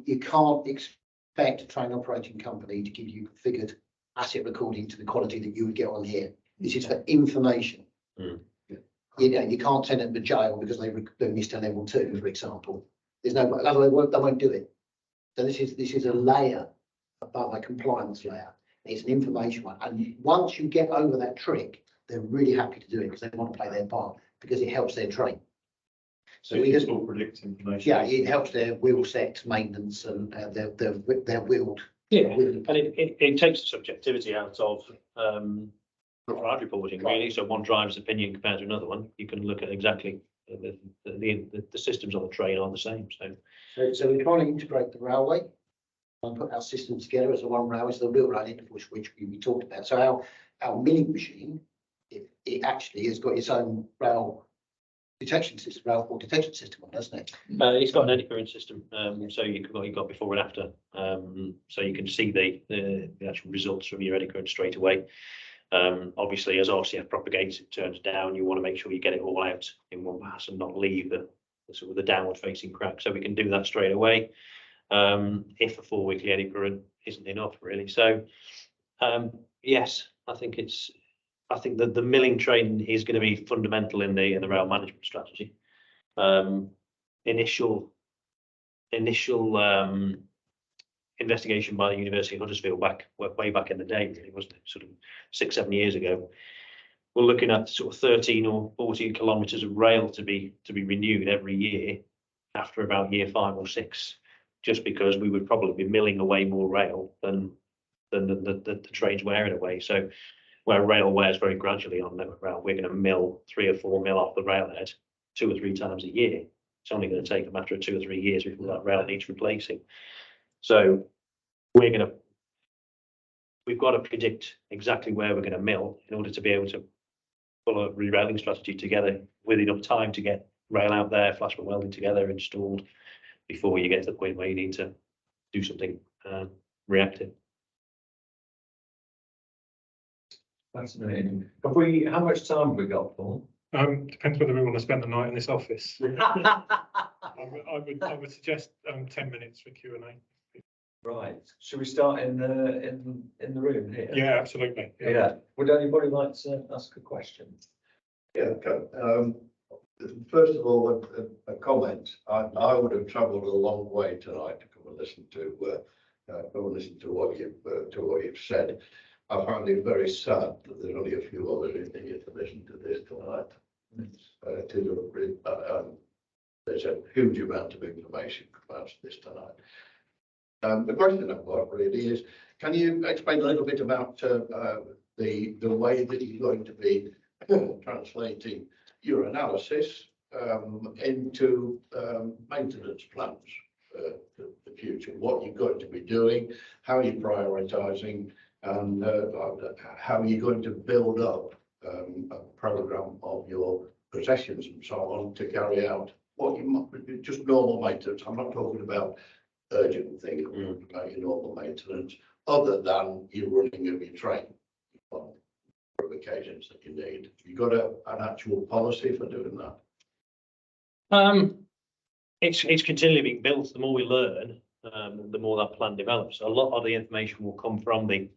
you can't expect a train operating company to give you configured asset recording to the quality that you would get on here. This is for information. Mm. You know, you can't send them to jail because they missed a level 2, for example. There's no, otherwise they won't do it. So this is a layer above a compliance layer. It's an information one. And once you get over that trick, they're really happy to do it because they want to play their part because it helps their train. So we just will predict information. Yeah, it helps their wheel set maintenance and their wheeled. Yeah, and it takes the subjectivity out of ride reporting really. So one driver's opinion compared to another one, you can look at exactly the systems on the train are the same. So we're trying to integrate the railway and put our systems together as a one railway, so the wheel rail interface, which we talked about. So our milling machine, it actually has got its own rail detection system, rail fault detection system on, doesn't it? It's got an eddy current system, so you've got before and after, so you can see the actual results from your eddy current straight away. Obviously, as RCF propagates, it turns down. You want to make sure you get it all out in one pass and not leave the sort of the downward facing crack. So we can do that straight away. If a 4 weekly eddy current isn't enough, really. So yes, I think that the milling train is going to be fundamental in the rail management strategy. Initial investigation by the University of Huddersfield way back in the day, really, wasn't it? Sort of 6-7 years ago. We're looking at sort of 13 or 14 kilometres of rail to be renewed every year after about year 5 or 6, just because we would probably be milling away more rail than the trains wearing away. So where rail wears very gradually on network rail, we're going to mill 3 or 4 mil off the railhead 2 or 3 times a year. It's only going to take a matter of 2 or 3 years before that rail needs replacing. So we've got to predict exactly where we're going to mill in order to be able to pull a re-railing strategy together with enough time to get rail out there, flashment welding together, installed, before you get to the point where you need to do something reactive. Fascinating. How much time have we got, Paul? Depends whether we want to spend the night in this office. I would suggest 10 minutes for Q&A. Right. Should we start in the room here? Yeah, absolutely. Yeah. Would anybody like to ask a question? Yeah, okay. First of all, a comment. I would have travelled a long way tonight to come and listen to what you've said. I find it very sad that there's only a few others in here to listen to this tonight. There's a huge amount of information about this tonight. The question I've got really is, can you explain a little bit about the way that you're going to be translating your analysis into maintenance plans for the future? What you're going to be doing, how you're prioritising, and how you're going to build up a programme of your possessions and so on to carry out what you might just normal maintenance. I'm not talking about urgent things, I'm talking about your normal maintenance, other than your running of your train on occasions that you need. You got an actual policy for doing that? It's continually being built. The more we learn, the more that plan develops. A lot of the information will come from the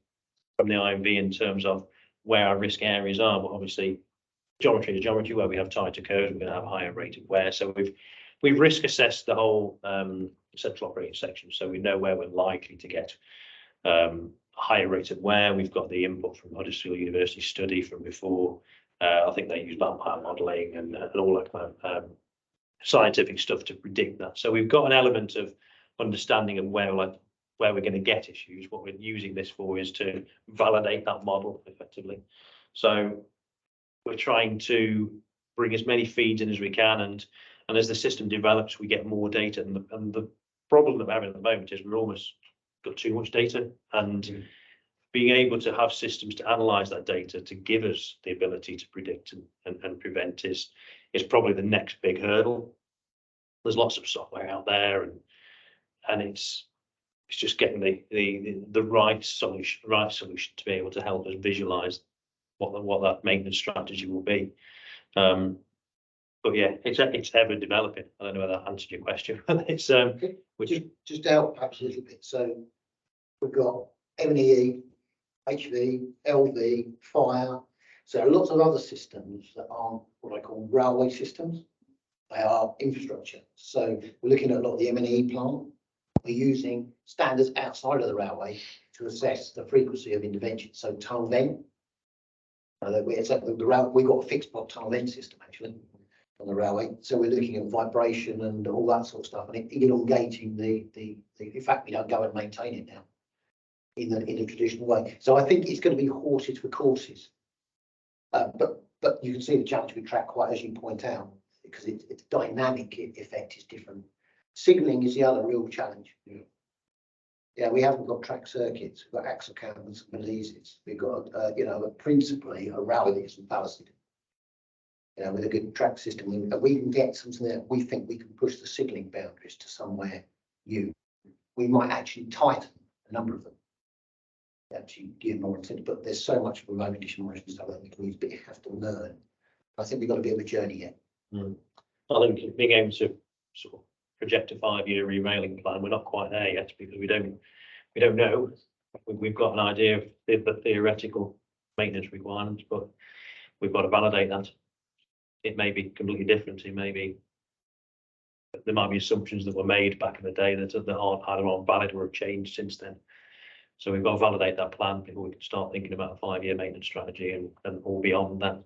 IMV in terms of where our risk areas are, but obviously geometry to geometry, where we have tighter curves, we're going to have a higher rate of wear. So we've risk assessed the whole central operating section, so we know where we're likely to get higher rate of wear. We've got the input from Huddersfield University study from before. I think they use vampire modelling and all that kind of scientific stuff to predict that. So we've got an element of understanding of where we're going to get issues. What we're using this for is to validate that model effectively. So we're trying to bring as many feeds in as we can, and as the system develops, we get more data. And the problem that we're having at the moment is we're almost got too much data, and being able to have systems to analyze that data to give us the ability to predict and prevent is probably the next big hurdle. There's lots of software out there, and it's just getting the right solution to be able to help us visualize what that maintenance strategy will be. But yeah, it's ever developing. I don't know whether that answered your question. It's just to help perhaps a little bit. So we've got M&E, HV, LV, fire. So there are lots of other systems that aren't what I call railway systems. They are infrastructure. So we're looking at a lot of the M&E plant. We're using standards outside of the railway to assess the frequency of intervention. So tunnel vent. We've got a fixed block tunnel vent system actually on the railway. So we're looking at vibration and all that sort of stuff, and elongating the in fact, we don't go and maintain it now in a traditional way. So I think it's going to be horses for courses. But you can see the challenge with track quite, as you point out, because its dynamic effect is different. Signalling is the other real challenge. Yeah, we haven't got track circuits. We've got axle cams and Belize's. We've got, principally a railway that's ballasted. With a good track system, we can get something that we think we can push the signalling boundaries to somewhere new. We might actually tighten a number of them. Actually give more incentive, but there's so much remote condition monitoring stuff that we have to learn. I think we've got a bit of a journey yet. I think being able to sort of project a 5-year re-railing plan, we're not quite there yet because we don't know. We've got an idea of the theoretical maintenance requirements, but we've got to validate that. It may be completely different. It may be there might be assumptions that were made back in the day that aren't either valid or have changed since then. So we've got to validate that plan before we can start thinking about a 5-year maintenance strategy and all beyond that.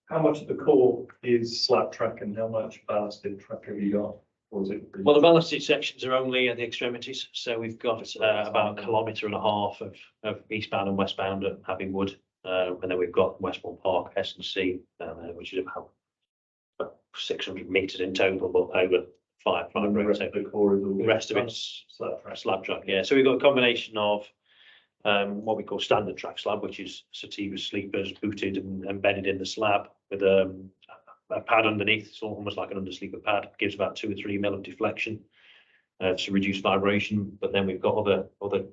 How much of the core is slab track and how much ballasted track have you got? Or is it? Well, the ballasted sections are only at the extremities, so we've got about 1.5 kilometres of eastbound and westbound at Abbey Wood, and then we've got Westbourne Park, S&C, which is about 600 metres in total, but over five The rest of the core is all. The rest of it's slab track. slab track, yeah. So we've got a combination of what we call standard track slab, which is sativa sleepers booted and embedded in the slab with a pad underneath. It's almost like an undersleeper pad. Gives about 2 or 3 mil of deflection to reduce vibration. But then we've got other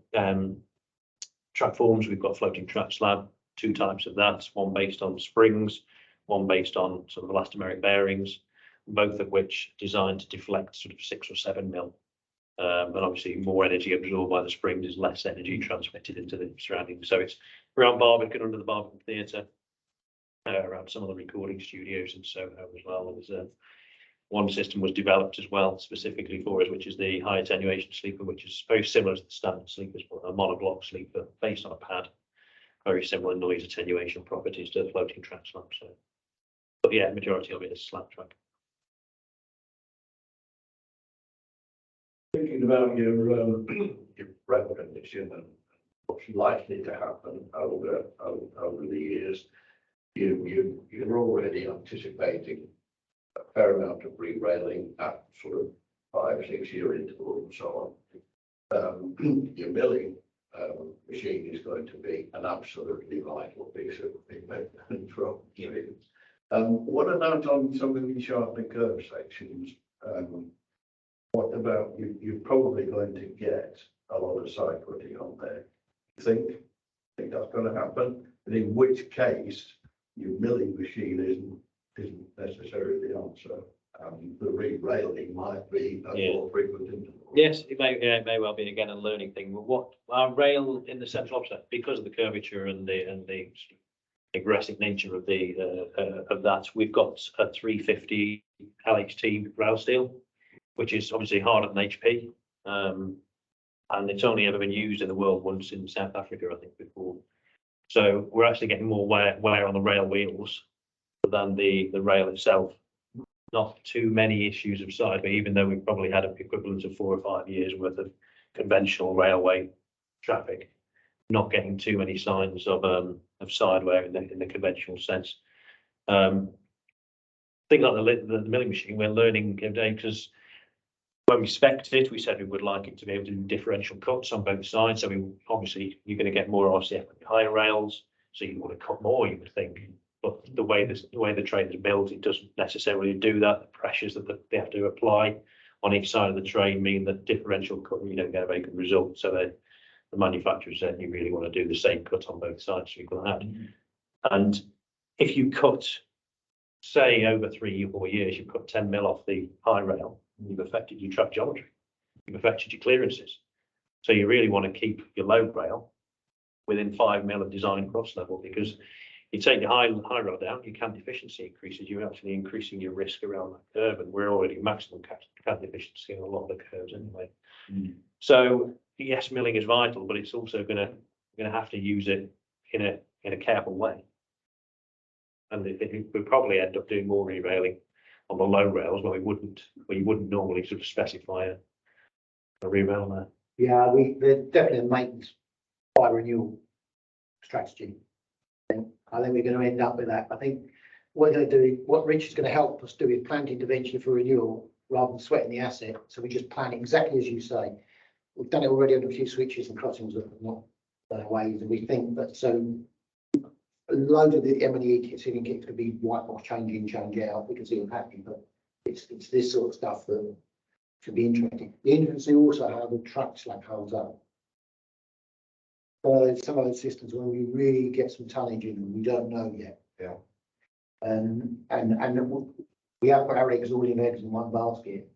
track forms. We've got floating track slab, 2 types of that. One based on springs, one based on sort of elastomeric bearings, both of which are designed to deflect sort of 6 or 7 mil. And obviously more energy absorbed by the springs is less energy transmitted into the surroundings. So it's around Barbican, under the Barbican Theatre, around some of the recording studios in Soho as well. There's one system was developed as well specifically for us, which is the high attenuation sleeper, which is very similar to the standard sleepers, but a monoblock sleeper based on a pad. Very similar noise attenuation properties to the floating track slab. So, but yeah, majority of it is slab track. Thinking about your road condition and what's likely to happen over the years, you're already anticipating a fair amount of re-railing at sort of 5-6 year intervals and so on. Your milling machine is going to be an absolutely vital piece of control. What about on some of these sharpening curve sections? What about you're probably going to get a lot of side putting on there. Think that's going to happen, and in which case your milling machine isn't necessarily the answer. The re-railing might be a more frequent interval. Yes, it may well be again a learning thing. But what our rail in the central offset, because of the curvature and the aggressive nature of that, we've got a 350 LHT rail steel, which is obviously harder than HP, and it's only ever been used in the world once in South Africa, I think, before. So we're actually getting more wear on the rail wheels than the rail itself. Not too many issues of side, but even though we've probably had an equivalent of 4 or 5 years worth of conventional railway traffic, not getting too many signs of side wear in the conventional sense. Things like the milling machine, we're learning every day, because when we spec'd it, we said we would like it to be able to do differential cuts on both sides. So obviously you're going to get more RCF with higher rails, so you want to cut more, you would think. But the way the train is built, it doesn't necessarily do that. The pressures that they have to apply on each side of the train mean that differential cut, you don't get a very good result. So the manufacturer said you really want to do the same cut on both sides, so you can have. And if you cut, say, over 3 or 4 years, you cut 10 mil off the high rail, you've affected your track geometry, you've affected your clearances. So you really want to keep your low rail within 5 mil of design cross level, because you take your high rail down, your cant efficiency increases, you're actually increasing your risk around that curve, and we're already maximum cant efficiency on a lot of the curves anyway. So yes, milling is vital, but it's also going to have to use it in a careful way. And we'll probably end up doing more re-railing on the low rails where you wouldn't normally sort of specify a re-rail there. Yeah, they're definitely a maintenance by renewal strategy. I think we're going to end up with that. I think what Rich is going to help us do is planned intervention for renewal rather than sweating the asset. So we just plan it exactly as you say. We've done it already on a few switches and crossings that are not ways, and we think that so a load of the M&E kits could be whitewash, change in, change out. We can see them happening, but it's this sort of stuff that should be interesting. The interesting also how the track slab holds up. Some of those systems when we really get some tonnage in them, we don't know yet. Yeah. And we have put our eggs, all in eggs in one basket.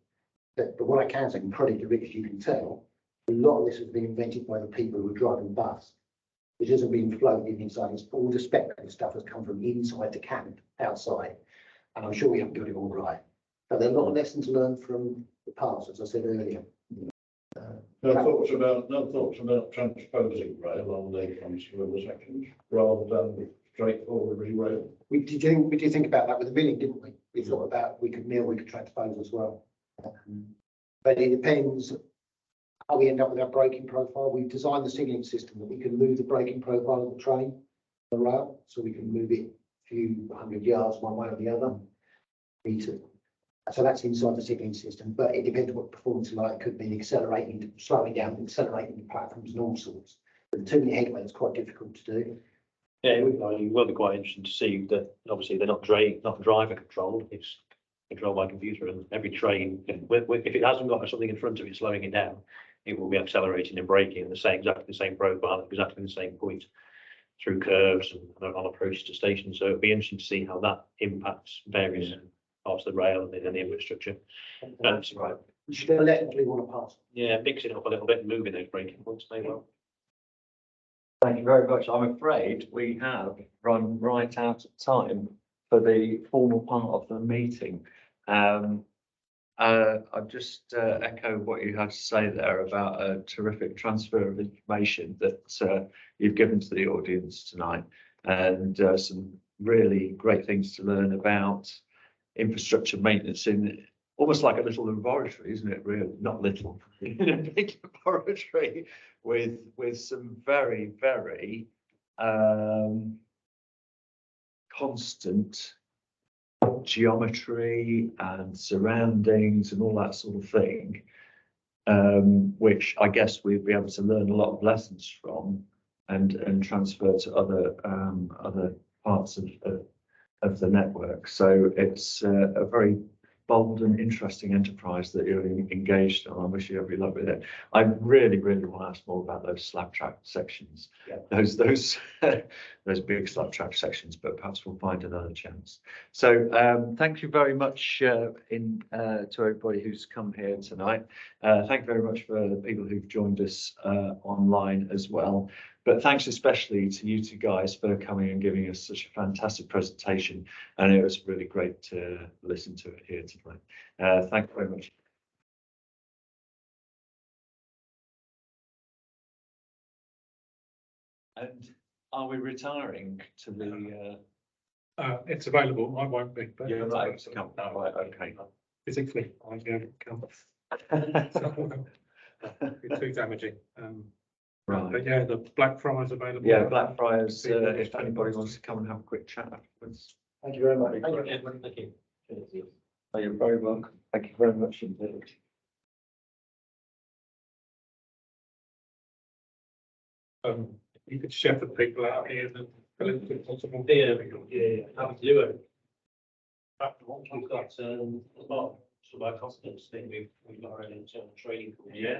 But what I can say, and probably to Rich, you can tell, a lot of this has been invented by the people who are driving bus. which hasn't been floated inside. It's all the speculative stuff has come from inside the camp, outside. And I'm sure we haven't got it all right. But there are a lot of lessons learned from the past, as I said earlier. No thoughts about transposing rail on the transferable sections rather than straightforward rail? We did think about that with the milling, didn't we? We thought about we could mill, we could transpose as well. But it depends how we end up with our braking profile. We've designed the signalling system that we can move the braking profile of the train, the rail, so we can move it a few 100 yards one way or the other. Meter. So that's inside the signalling system, but it depends what performance is like. It could be accelerating, slowing down, accelerating the platforms and all sorts. But the too many headway is quite difficult to do. Yeah, it will be quite interesting to see that obviously they're not driver controlled, it's controlled by computer, and every train, if it hasn't got something in front of it slowing it down, it will be accelerating and braking in exactly the same profile, exactly the same point through curves and on approach to stations. So it'll be interesting to see how that impacts various parts of the rail and the infrastructure. That's right. We should electrically want to pass. Yeah, mixing it up a little bit and moving those braking points may well. Thank you very much. I'm afraid we have run right out of time for the formal part of the meeting. I'll just echo what you had to say there about a terrific transfer of information that you've given to the audience tonight, and some really great things to learn about infrastructure maintenance in almost like a little laboratory, isn't it? Really, not little, in a big laboratory with some very, very constant geometry and surroundings and all that sort of thing, which I guess we'd be able to learn a lot of lessons from and transfer to other parts of the network. So it's a very bold and interesting enterprise that you're engaged on. I wish you every luck with it. I really, really want to ask more about those slab track sections. Yeah. Those those big slab track sections, but perhaps we'll find another chance. So thank you very much to everybody who's come here tonight. Thank you very much for the people who've joined us online as well. But thanks especially to you two guys for coming and giving us such a fantastic presentation. And it was really great to listen to it here tonight. Thank you very much. And are we retiring to the? It's available. I won't be, but You're right. Right, okay. physically, I won't be able to come. It's too damaging. Right. But yeah, the Blackfriars available. Yeah, Blackfriars, if anybody wants to come and have a quick chat afterwards. Thank you very much. Thank you. Oh, you're very welcome. Thank you very much indeed. You could shepherd people out here and a little bit possible. Yeah, happy to do it. We've got well, so by confidence thing, we've got our own internal training. Yeah.